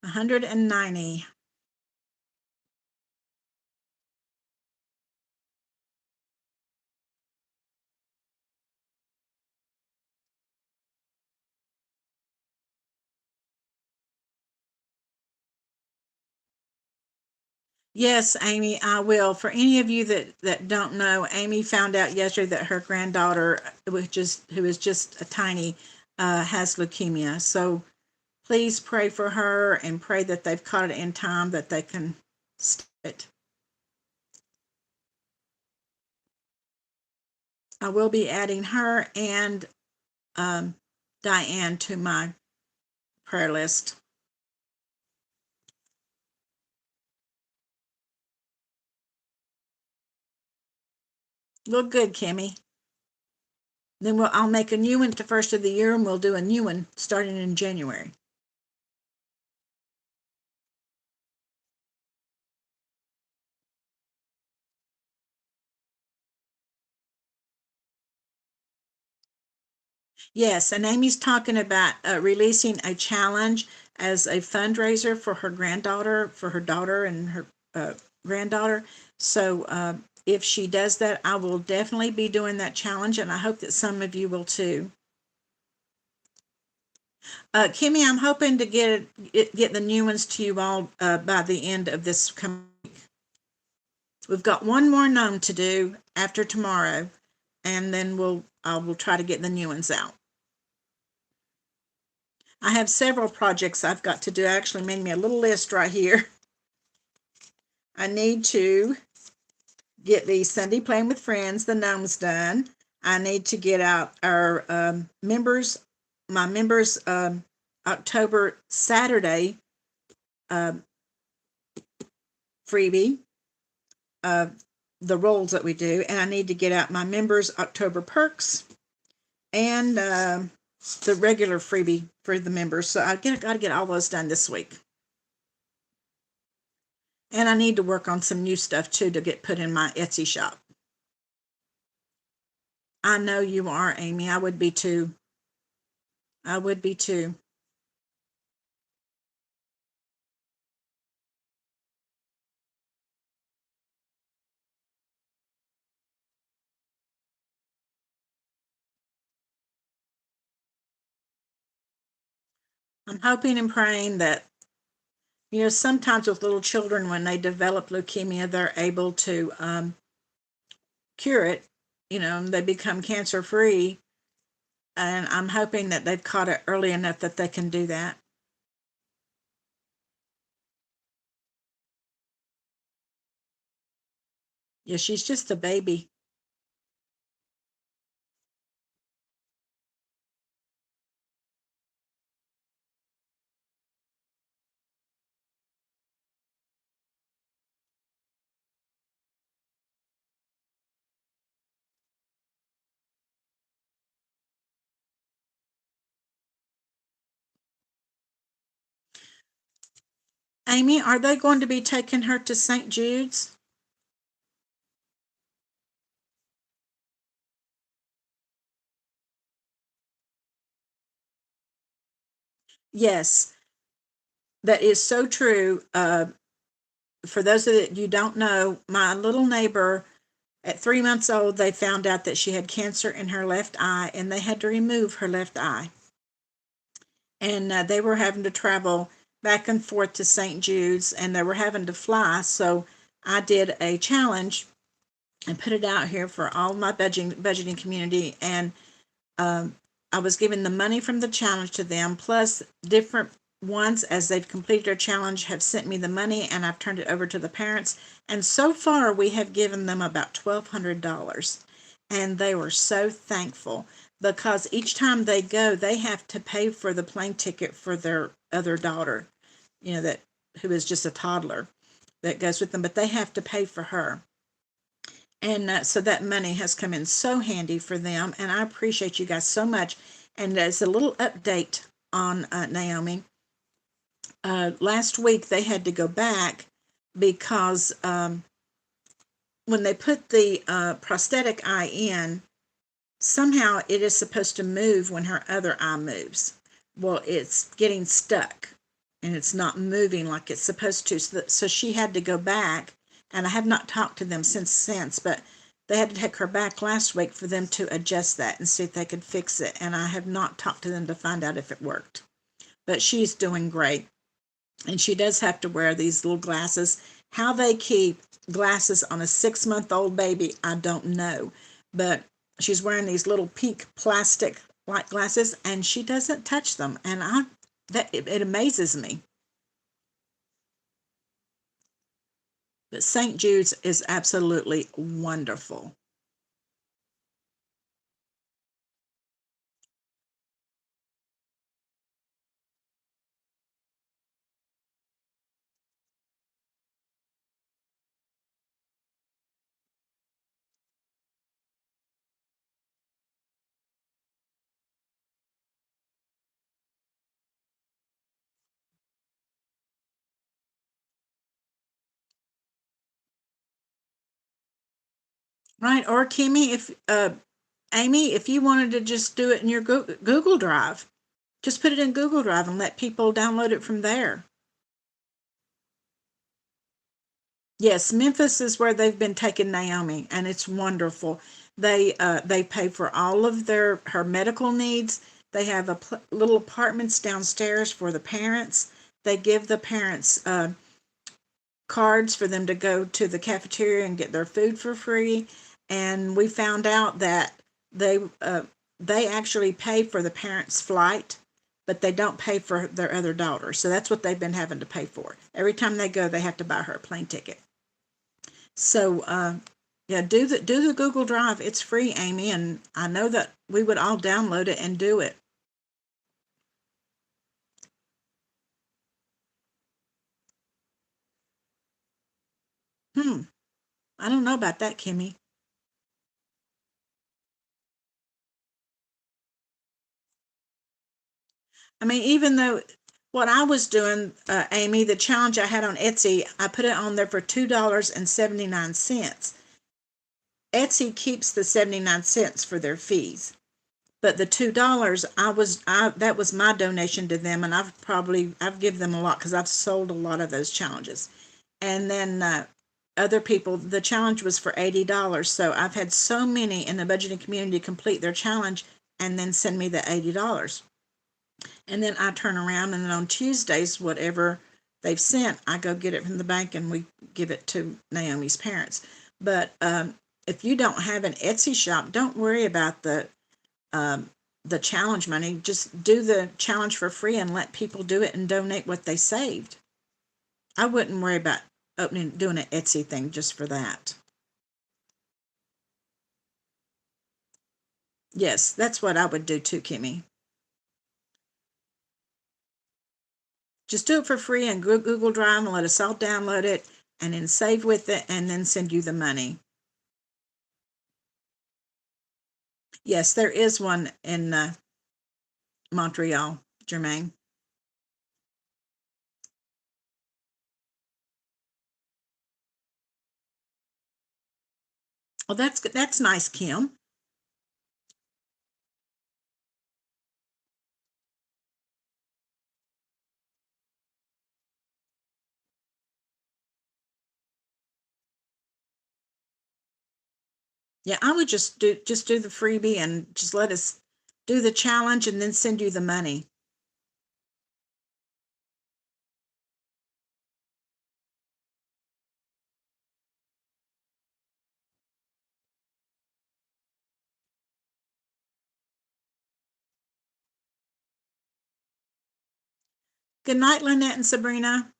190. Yes, Amy, I will. For any of you that don't know, Amy found out yesterday that her granddaughter, who is just a tiny, has leukemia. So please pray for her and pray that they've caught it in time, that they can stop it. I will be adding her and Diane to my prayer list. Look good, Kimmy. Then I'll make a new one at the first of the year, and we'll do a new one starting in January. Yes, and Amy's talking about releasing a challenge as a fundraiser for her granddaughter, for her daughter and her granddaughter. So if she does that, I will definitely be doing that challenge, and I hope that some of you will too. Kimmy, I'm hoping to get the new ones to you all by the end of this coming week. We've got one more gnome to do after tomorrow, and then I will try to get the new ones out. I have several projects I've got to do. I actually made me a little list right here. I need to get the Sunday Playing with Friends, the gnomes done. I need to get out our my members' October Saturday freebie, the rolls that we do, and I need to get out my members' October perks and the regular freebie for the members. So I got to get all those done this week. And I need to work on some new stuff too to get put in my Etsy shop. I know you are, Amy. I would be too. I would be too. I'm hoping and praying that, sometimes with little children, when they develop leukemia, they're able to cure it, and they become cancer free. And I'm hoping that they've caught it early enough that they can do that. Yeah, she's just a baby. Amy, are they going to be taking her to St. Jude's? Yes, that is so true. For those of you don't know, my little neighbor, at 3 months old, they found out that she had cancer in her left eye, and they had to remove her left eye. And they were having to travel back and forth to St. Jude's, and they were having to fly. So I did a challenge and put it out here for all my budgeting community, and I was giving the money from the challenge to them, plus different ones, as they've completed their challenge, have sent me the money, and I've turned it over to the parents. And so far, we have given them about $1,200, and they were so thankful, because each time they go, they have to pay for the plane ticket for their other daughter, that who is just a toddler that goes with them, but they have to pay for her. And so that money has come in so handy for them. And I appreciate you guys so much. And as a little update on Naomi, last week they had to go back because when they put the prosthetic eye in, somehow it is supposed to move when her other eye moves. Well, it's getting stuck and it's not moving like it's supposed to. So she had to go back, and I have not talked to them since, but they had to take her back last week for them to adjust that and see if they could fix it. And I have not talked to them to find out if it worked. But she's doing great. And she does have to wear these little glasses, How they keep glasses on a 6-month-old baby, I don't know. But she's wearing these little pink plastic like glasses, and she doesn't touch them. And it amazes me. But St. Jude's is absolutely wonderful. Right. Or Kimmy, if Amy, if you wanted to just do it in your Google Drive, just put it in Google Drive and let people download it from there. Yes, Memphis is where they've been taking Naomi, and it's wonderful. They pay for all of her medical needs. They have little apartments downstairs for the parents. They give the parents cards for them to go to the cafeteria and get their food for free. And we found out that they uh, they actually pay for the parents' flight, but they don't pay for their other daughter. So that's what they've been having to pay for. Every time they go, they have to buy her a plane ticket. So yeah, do the Google Drive. It's free, Amy, and I know that we would all download it and do it. Hmm. I don't know about that, Kimmy. I mean, even though what I was doing, Amy, the challenge I had on Etsy, I put it on there for $2.79. Etsy keeps the 79 cents for their fees, but the $2 I that was my donation to them, and I've given them a lot because I've sold a lot of those challenges. And then other people, the challenge was for $80. So I've had so many in the budgeting community complete their challenge and then send me the $80. And then I turn around and then on Tuesdays, whatever they've sent, I go get it from the bank and we give it to Naomi's parents. But if you don't have an Etsy shop, don't worry about the challenge money. Just do the challenge for free and let people do it and donate what they saved. I wouldn't worry about doing an Etsy thing just for that. Yes, that's what I would do too, Kimmy. Just do it for free and Google Drive and let us all download it and then save with it and then send you the money. Yes, there is one in Montreal, Jermaine. Well, that's nice, Kim. Yeah, I would just do the freebie and just let us do the challenge and then send you the money. Good night, Lynette and Sabrina.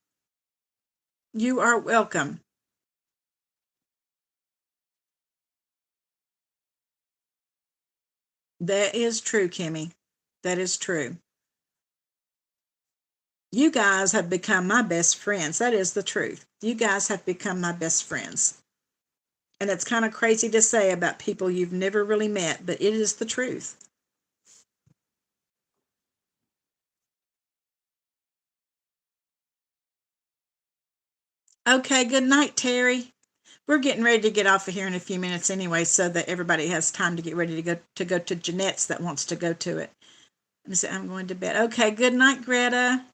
You are welcome. That is true, Kimmy. That is true. You guys have become my best friends. That is the truth. You guys have become my best friends. And it's kind of crazy to say about people you've never really met, but it is the truth. Okay, good night, Terry. We're getting ready to get off of here in a few minutes anyway, so that everybody has time to get ready to go to Jeanette's that wants to go to it. And say, I'm going to bed. Okay, good night, Greta.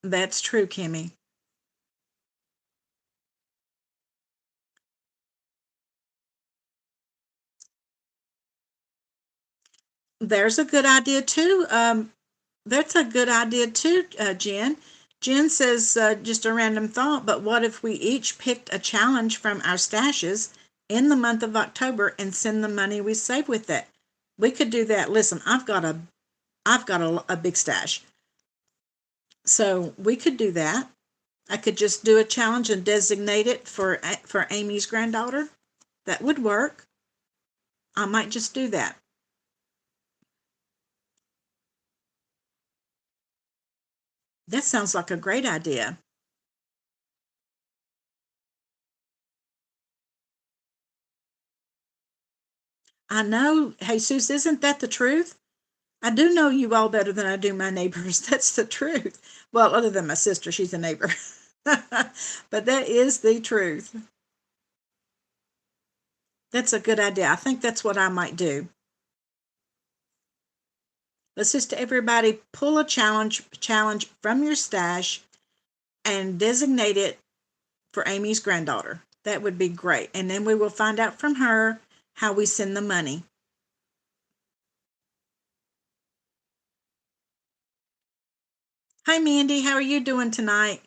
That's true, Kimmy. There's a good idea too. That's a good idea too, Jen. Jen says, just a random thought, but what if we each picked a challenge from our stashes in the month of October and send the money we save with it? We could do that. Listen, I've got a big stash. So we could do that. I could just do a challenge and designate it for Amy's granddaughter. That would work. I might just do that. That sounds like a great idea. I know, Jesus, isn't that the truth? I do know you all better than I do my neighbors. That's the truth. Well, other than my sister, she's a neighbor. But that is the truth. That's a good idea. I think that's what I might do. Let's just everybody pull a challenge from your stash and designate it for Amy's granddaughter. That would be great. And then we will find out from her how we send the money. Hi, Mandy. How are you doing tonight?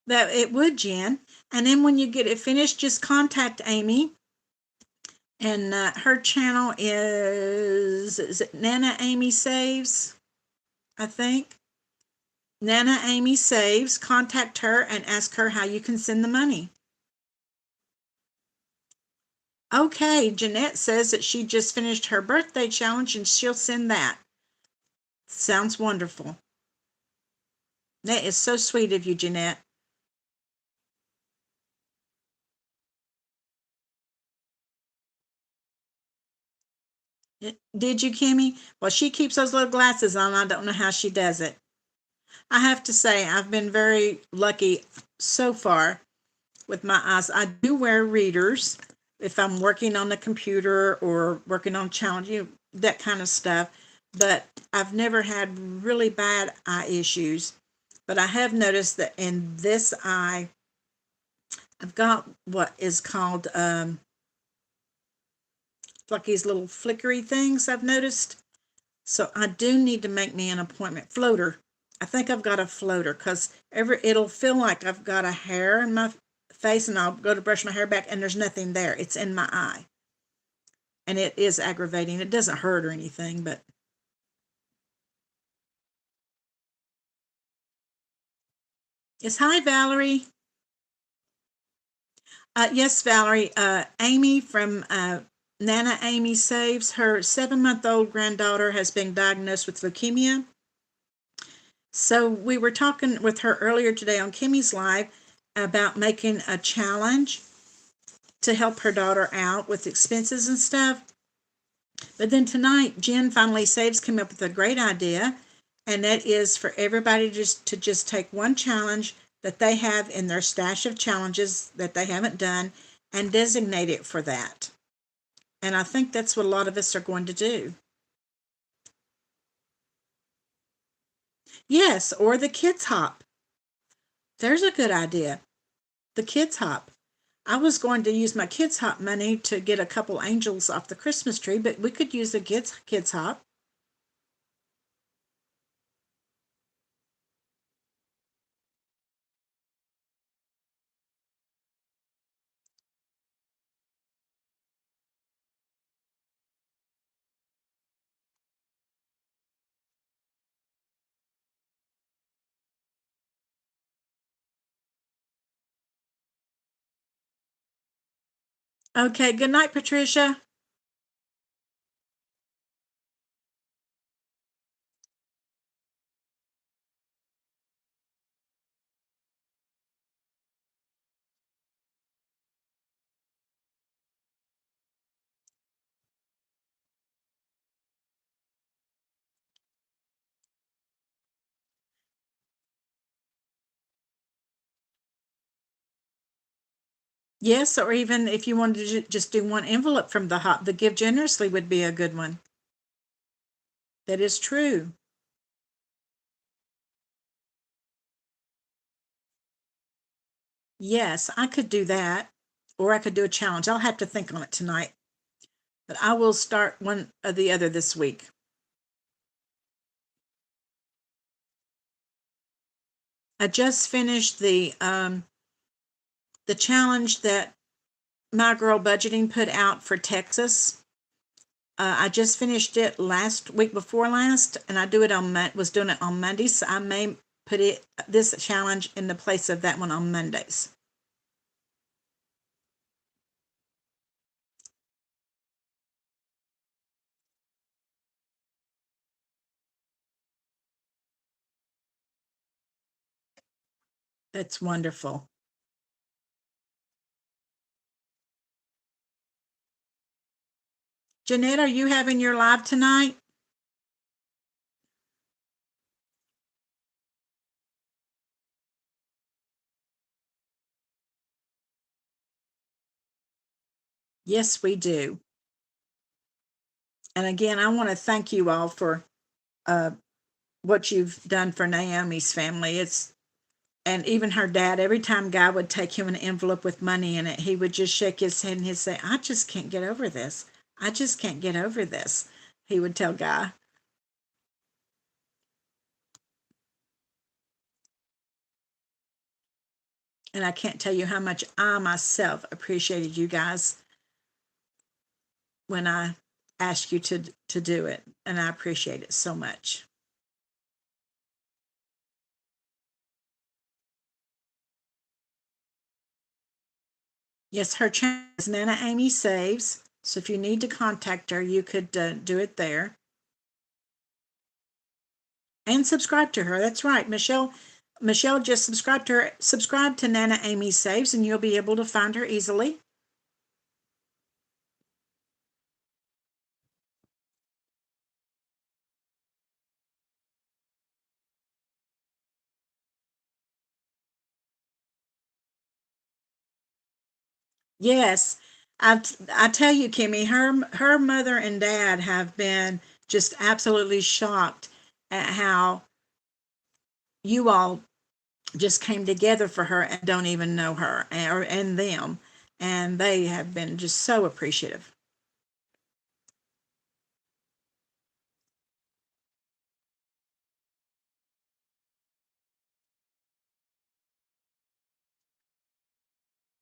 That it would, Jen. And then when you get it finished, just contact Amy. And her channel is it Nana Amy Saves? I think. Nana Amy Saves. Contact her and ask her how you can send the money. Okay, Jeanette says that she just finished her birthday challenge and she'll send that. Sounds wonderful. That is so sweet of you, Jeanette. Did you, Kimmy? Well, she keeps those little glasses on. I don't know how she does it. I have to say, I've been very lucky so far with my eyes. I do wear readers if I'm working on the computer or working on challenge, that kind of stuff. But I've never had really bad eye issues. But I have noticed that in this eye, I've got what is called like these little flickery things I've noticed. So I do need to make me an appointment. Floater. I think I've got a floater because it'll feel like I've got a hair in my face and I'll go to brush my hair back and there's nothing there. It's in my eye. And it is aggravating. It doesn't hurt or anything, but it's hi, Valerie. Yes, Valerie. Amy from Nana Amy Saves, her 7-month old granddaughter has been diagnosed with leukemia. So we were talking with her earlier today on Kimmy's Live about making a challenge to help her daughter out with expenses and stuff. But then tonight, Jen finally saves came up with a great idea, and that is for everybody to just take one challenge that they have in their stash of challenges that they haven't done and designate it for that. And I think that's what a lot of us are going to do. Yes, or the kids hop. There's a good idea. The kids hop. I was going to use my kids hop money to get a couple angels off the Christmas tree, but we could use the kids hop. Okay, good night, Patricia. Yes, or even if you wanted to just do one envelope from the hop, the give generously would be a good one. That is true. Yes, I could do that. Or I could do a challenge. I'll have to think on it tonight. But I will start one or the other this week. I just finished the challenge that My Girl Budgeting put out for Texas. I just finished it last week before last, and I was doing it on Mondays. So I may put this challenge in the place of that one on Mondays. That's wonderful. Jeanette, are you having your live tonight? Yes, we do. And again, I want to thank you all for uh, what you've done for Naomi's family. And even her dad, every time Guy would take him an envelope with money in it, he would just shake his head and he'd say, I just can't get over this. I just can't get over this. He would tell Guy. And I can't tell you how much I myself appreciated you guys when I asked you to do it. And I appreciate it so much. Yes, her channel is Nana Amy Saves. So if you need to contact her, you could do it there. And subscribe to her. That's right. Michelle just subscribed to her. Subscribe to Nana Amy Saves and you'll be able to find her easily. Yes. I tell you, Kimmy, her mother and dad have been just absolutely shocked at how you all just came together for her and don't even know her and them. And they have been just so appreciative.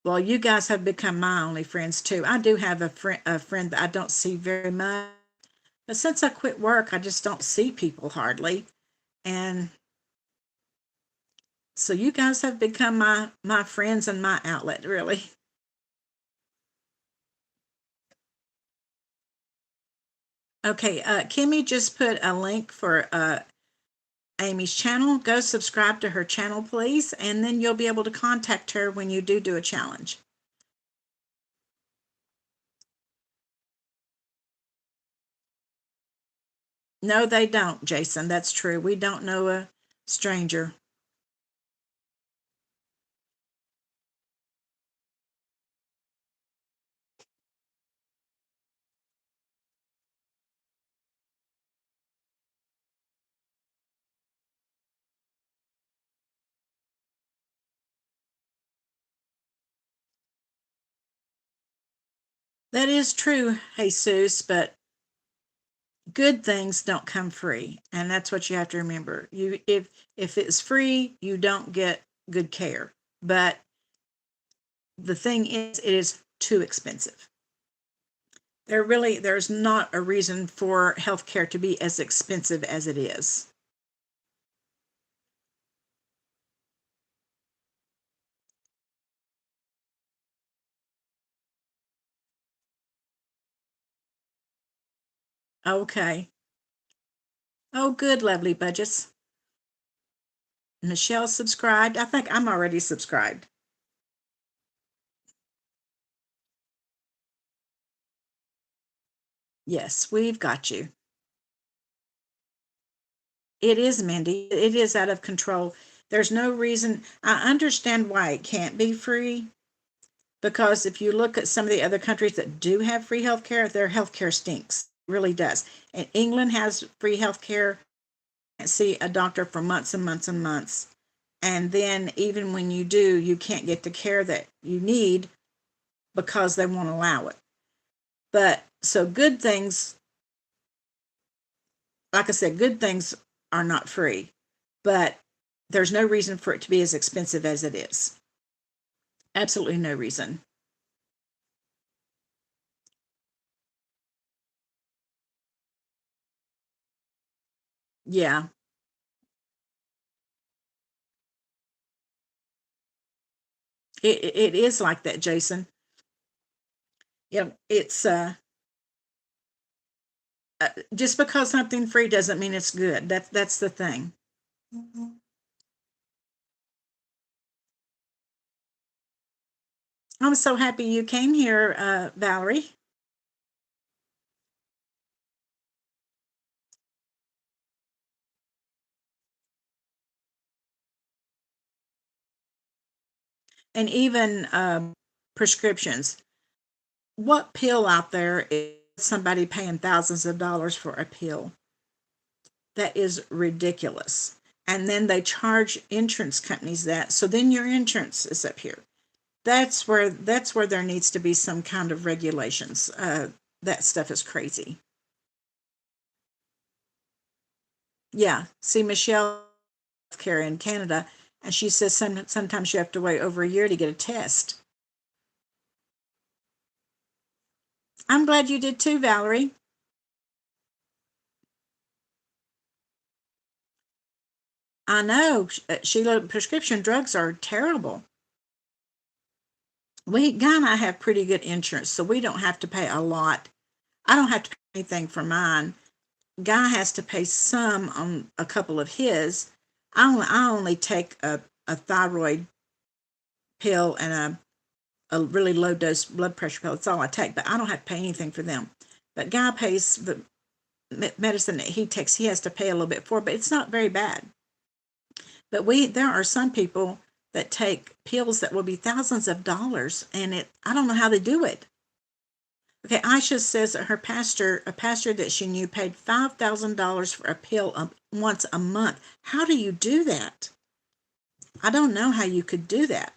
Well, you guys have become my only friends too. I do have a friend that I don't see very much, but since I quit work, I just don't see people hardly. And so you guys have become my friends and my outlet, really. Okay, Kimmy just put a link for Amy's channel. Go subscribe to her channel, please, and then you'll be able to contact her when you do a challenge. No, they don't, Jason. That's true. We don't know a stranger. That is true, Jesus, but good things don't come free, and that's what you have to remember. If it's free, you don't get good care. But the thing is, it is too expensive. There's not a reason for healthcare to be as expensive as it is. Okay. Oh, good, lovely budgets. Michelle subscribed. I think I'm already subscribed. Yes, we've got you. It is, Mindy. It is out of control. There's no reason. I understand why it can't be free because if you look at some of the other countries that do have free healthcare, their healthcare stinks. It really does. And England has free healthcare. Can't see a doctor for months and months and months. And then even when you do, you can't get the care that you need because they won't allow it. But So good things, like I said, good things are not free, but there's no reason for it to be as expensive as it is. Absolutely no reason. Yeah, it is like that, Jason. Yeah, it's just because something free doesn't mean it's good. That's the thing. I'm so happy you came here, Valerie. And even prescriptions. What pill out there is somebody paying thousands of dollars for a pill? That is ridiculous. And then they charge insurance companies that. So then your insurance is up here. That's where there needs to be some kind of regulations. That stuff is crazy. Yeah. See, Michelle care in Canada, and she says sometimes you have to wait over a year to get a test. I'm glad you did too, Valerie. I know, Sheila, prescription drugs are terrible. Guy and I have pretty good insurance, so we don't have to pay a lot. I don't have to pay anything for mine. Guy has to pay some on a couple of his. I only take a thyroid pill and a really low dose blood pressure pill. That's all I take, but I don't have to pay anything for them. But Guy pays the medicine that he takes. He has to pay a little bit for, but it's not very bad. But there are some people that take pills that will be thousands of dollars, and I don't know how they do it. Okay, Aisha says that a pastor that she knew, paid $5,000 for a pill once a month. How do you do that? I don't know how you could do that.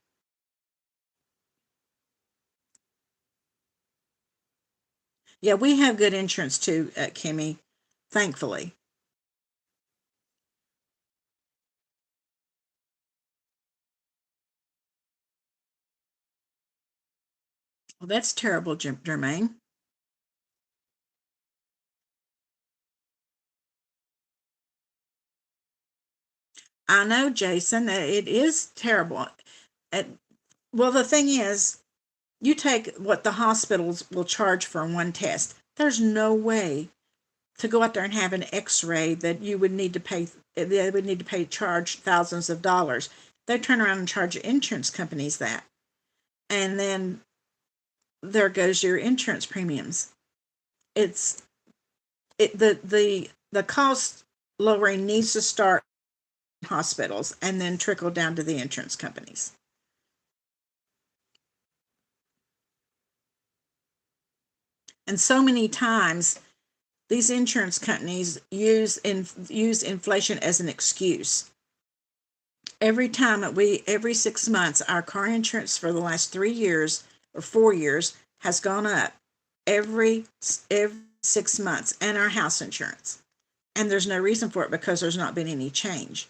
Yeah, we have good insurance too, Kimmy, thankfully. Well, that's terrible, Jermaine. I know, Jason, that it is terrible. Uh, well, the thing is, you take what the hospitals will charge for one test. There's no way to go out there and have an x-ray that you would need to pay, they would need to pay, charge thousands of dollars. They turn around and charge insurance companies that, and then there goes your insurance premiums. It's the cost lowering needs to start in hospitals and then trickle down to the insurance companies. And so many times these insurance companies use inflation as an excuse. Every 6 months, our car insurance for the last 3 years or 4 years has gone up every every 6 months, and our house insurance. And there's no reason for it because there's not been any change.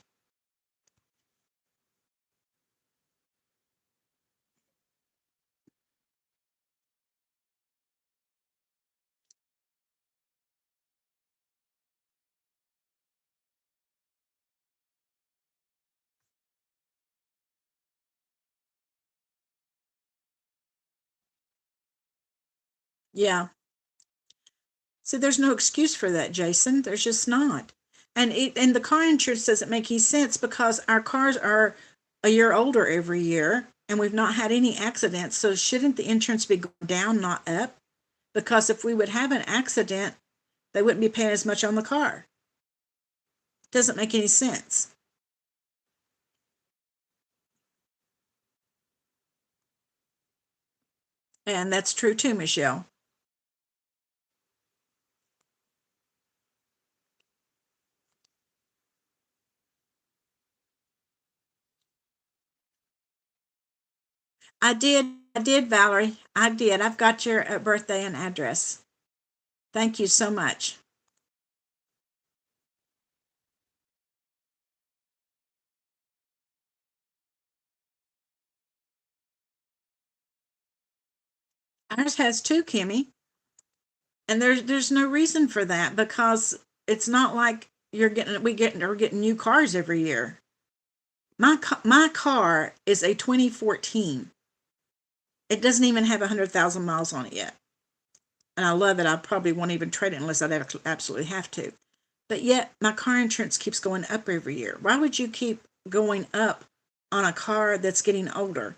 Yeah. So there's no excuse for that, Jason. There's just not. And the car insurance doesn't make any sense because our cars are a year older every year and we've not had any accidents. So shouldn't the insurance be going down, not up? Because if we would have an accident, they wouldn't be paying as much on the car. It doesn't make any sense. And that's true too, Michelle. I did, Valerie. I did. I've got your birthday and address. Thank you so much. Ours has two, Kimmy, and there's no reason for that because it's not like we're getting new cars every year. My car is a 2014. It doesn't even have 100,000 miles on it yet, and I love it. I probably won't even trade it unless I absolutely have to. But yet my car insurance keeps going up every year. Why would you keep going up on a car that's getting older?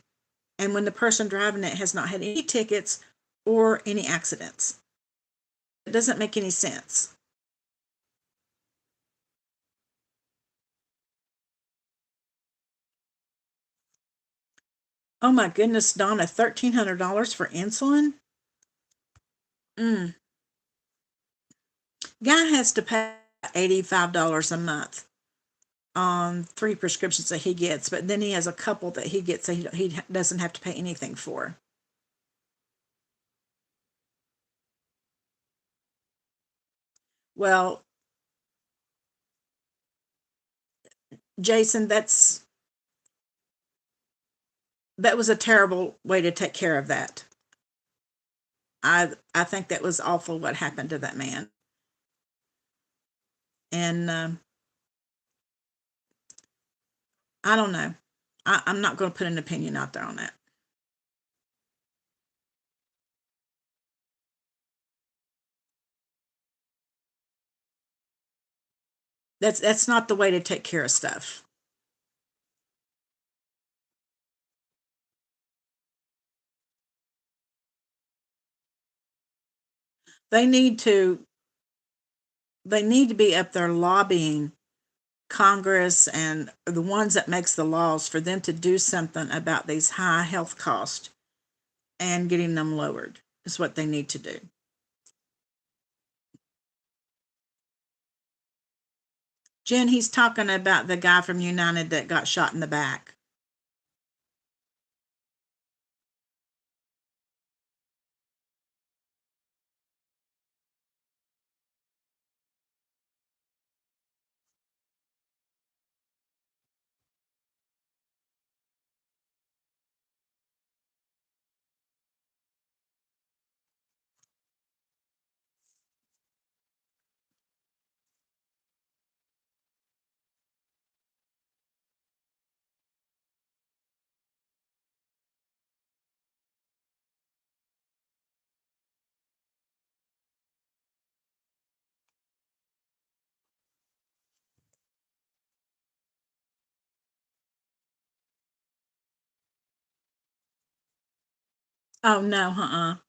And when the person driving it has not had any tickets or any accidents, it doesn't make any sense. Oh my goodness, Donna, $1,300 for insulin? Mm. Guy has to pay $85 a month on 3 prescriptions that he gets, but then he has a couple that he gets that he doesn't have to pay anything for. Well, Jason, that was a terrible way to take care of that. I think that was awful what happened to that man, and I don't know. I'm not going to put an opinion out there on that. That's not the way to take care of stuff. They need to they need to be up there lobbying Congress and the ones that makes the laws for them to do something about these high health costs and getting them lowered is what they need to do. Jen, he's talking about the guy from United that got shot in the back. Oh no,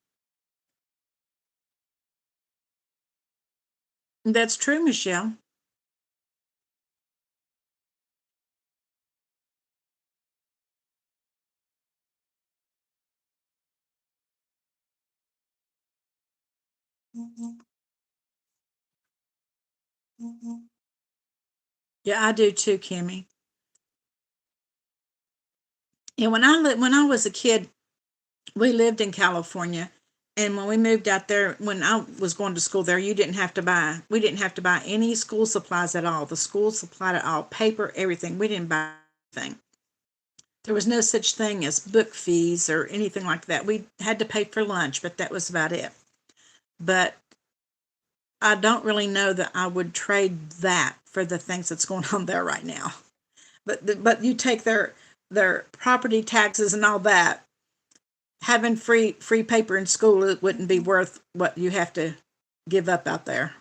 That's true, Michelle. Yeah, I do too, Kimmy. And when I was a kid, we lived in California, and when we moved out there, when I was going to school there, you didn't have to buy. We didn't have to buy any school supplies at all. The school supplied it all, paper, everything. We didn't buy anything. There was no such thing as book fees or anything like that. We had to pay for lunch, but that was about it. But I don't really know that I would trade that for the things that's going on there right now. But you take their property taxes and all that. Having free paper in school, it wouldn't be worth what you have to give up out there.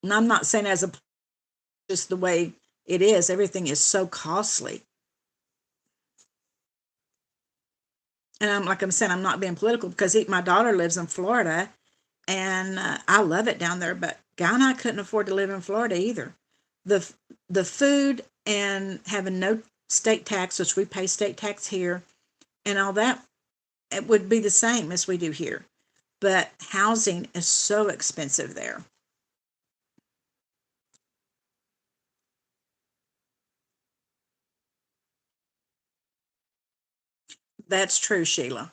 And I'm not saying as a just the way it is. Everything is so costly. And I'm like I'm saying, I'm not being political because my daughter lives in Florida, and I love it down there. But Guy and I couldn't afford to live in Florida either. The the food and having no state tax, which we pay state tax here, and all that, it would be the same as we do here. But housing is so expensive there. That's true, Sheila.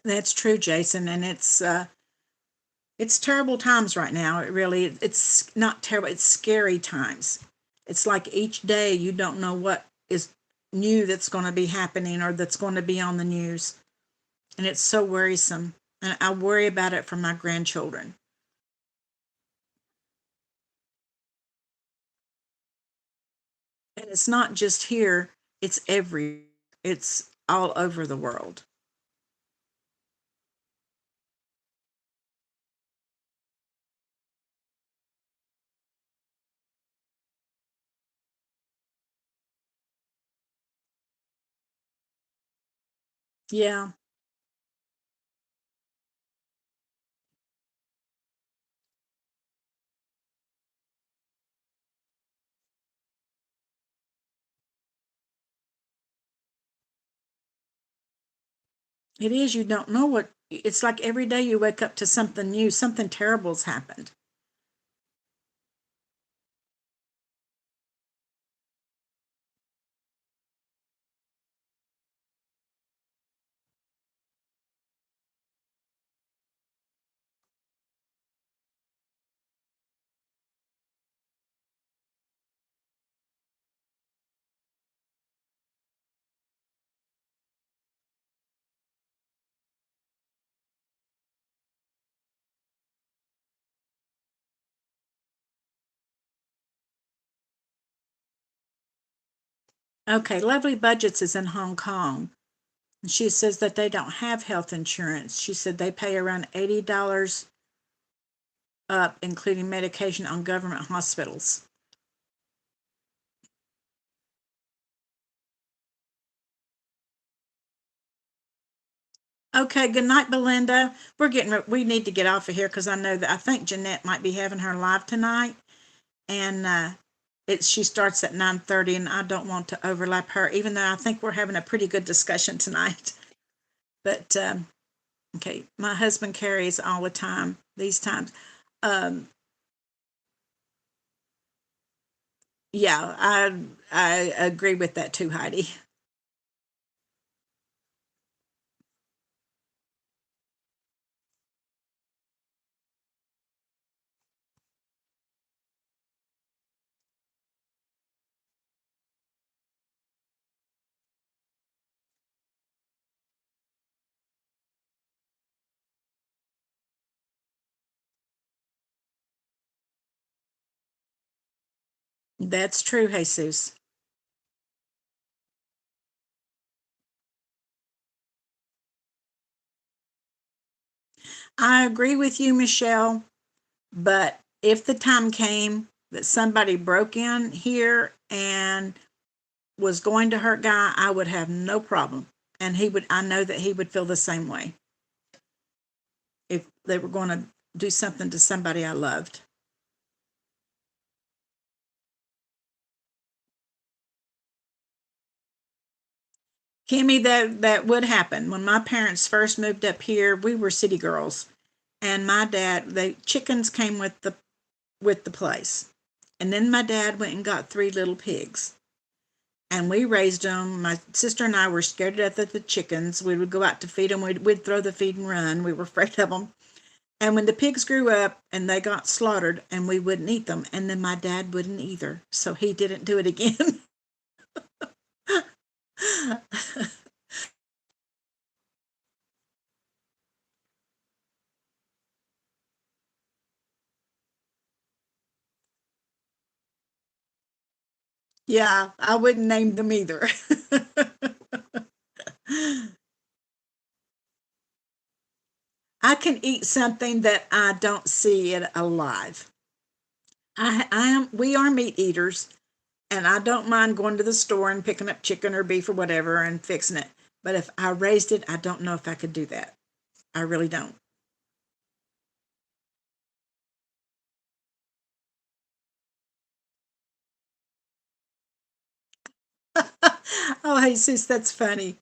That's true, Jason, and it's terrible times right now. It really, it's not terrible, it's scary times. It's like each day you don't know what is new that's going to be happening or that's going to be on the news. And it's so worrisome. And I worry about it for my grandchildren. And it's not just here, it's all over the world. Yeah, it is. You don't know what, it's like every day you wake up to something new, something terrible's happened. Okay, Lovely Budgets is in Hong Kong. And she says that they don't have health insurance. She said they pay around $80 up, including medication on government hospitals. Okay, good night, Belinda. We need to get off of here because I know that I think Jeanette might be having her live tonight, and she starts at 9:30, and I don't want to overlap her, even though I think we're having a pretty good discussion tonight. But okay, my husband carries all the time these times. Um, yeah, I agree with that too, Heidi. That's true, Jesus. I agree with you, Michelle. But if the time came that somebody broke in here and was going to hurt Guy, I would have no problem. And I know that he would feel the same way if they were going to do something to somebody I loved. Kimmy, that would happen. When my parents first moved up here, we were city girls. And my dad, the chickens came with the place. And then my dad went and got three little pigs. And we raised them. My sister and I were scared to death of the chickens. We would go out to feed them. We'd throw the feed and run. We were afraid of them. And when the pigs grew up and they got slaughtered, and we wouldn't eat them, and then my dad wouldn't either, so he didn't do it again. Yeah, I wouldn't name them either. I can eat something that I don't see it alive. We are meat eaters, and I don't mind going to the store and picking up chicken or beef or whatever and fixing it. But if I raised it, I don't know if I could do that. I really don't. Oh, Jesus, that's funny.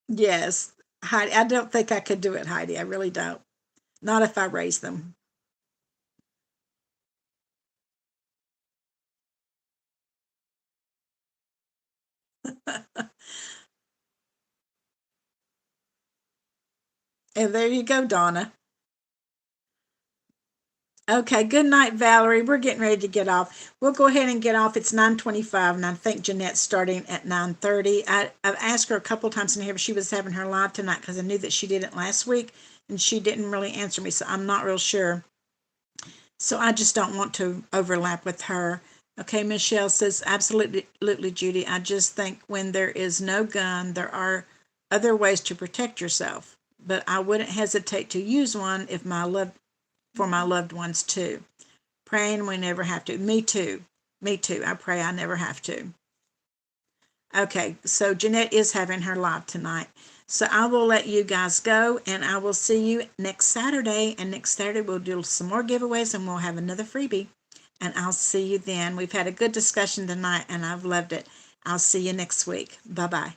Yes. Heidi, I don't think I could do it, Heidi. I really don't. Not if I raise them. And there you go, Donna. Okay, good night, Valerie. We're getting ready to get off. We'll go ahead and get off. It's 9:25, and I think Jeanette's starting at 9:30. I've asked her a couple times in here if she was having her live tonight because I knew that she did it last week, and she didn't really answer me, so I'm not real sure. So I just don't want to overlap with her. Okay, Michelle says, absolutely, Judy. I just think when there is no gun, there are other ways to protect yourself, but I wouldn't hesitate to use one if my love for my loved ones too. Praying we never have to. Me too. Me too. I pray I never have to. Okay, so Jeanette is having her live tonight. So I will let you guys go and I will see you next Saturday. And next Saturday we'll do some more giveaways and we'll have another freebie. And I'll see you then. We've had a good discussion tonight and I've loved it. I'll see you next week. Bye bye.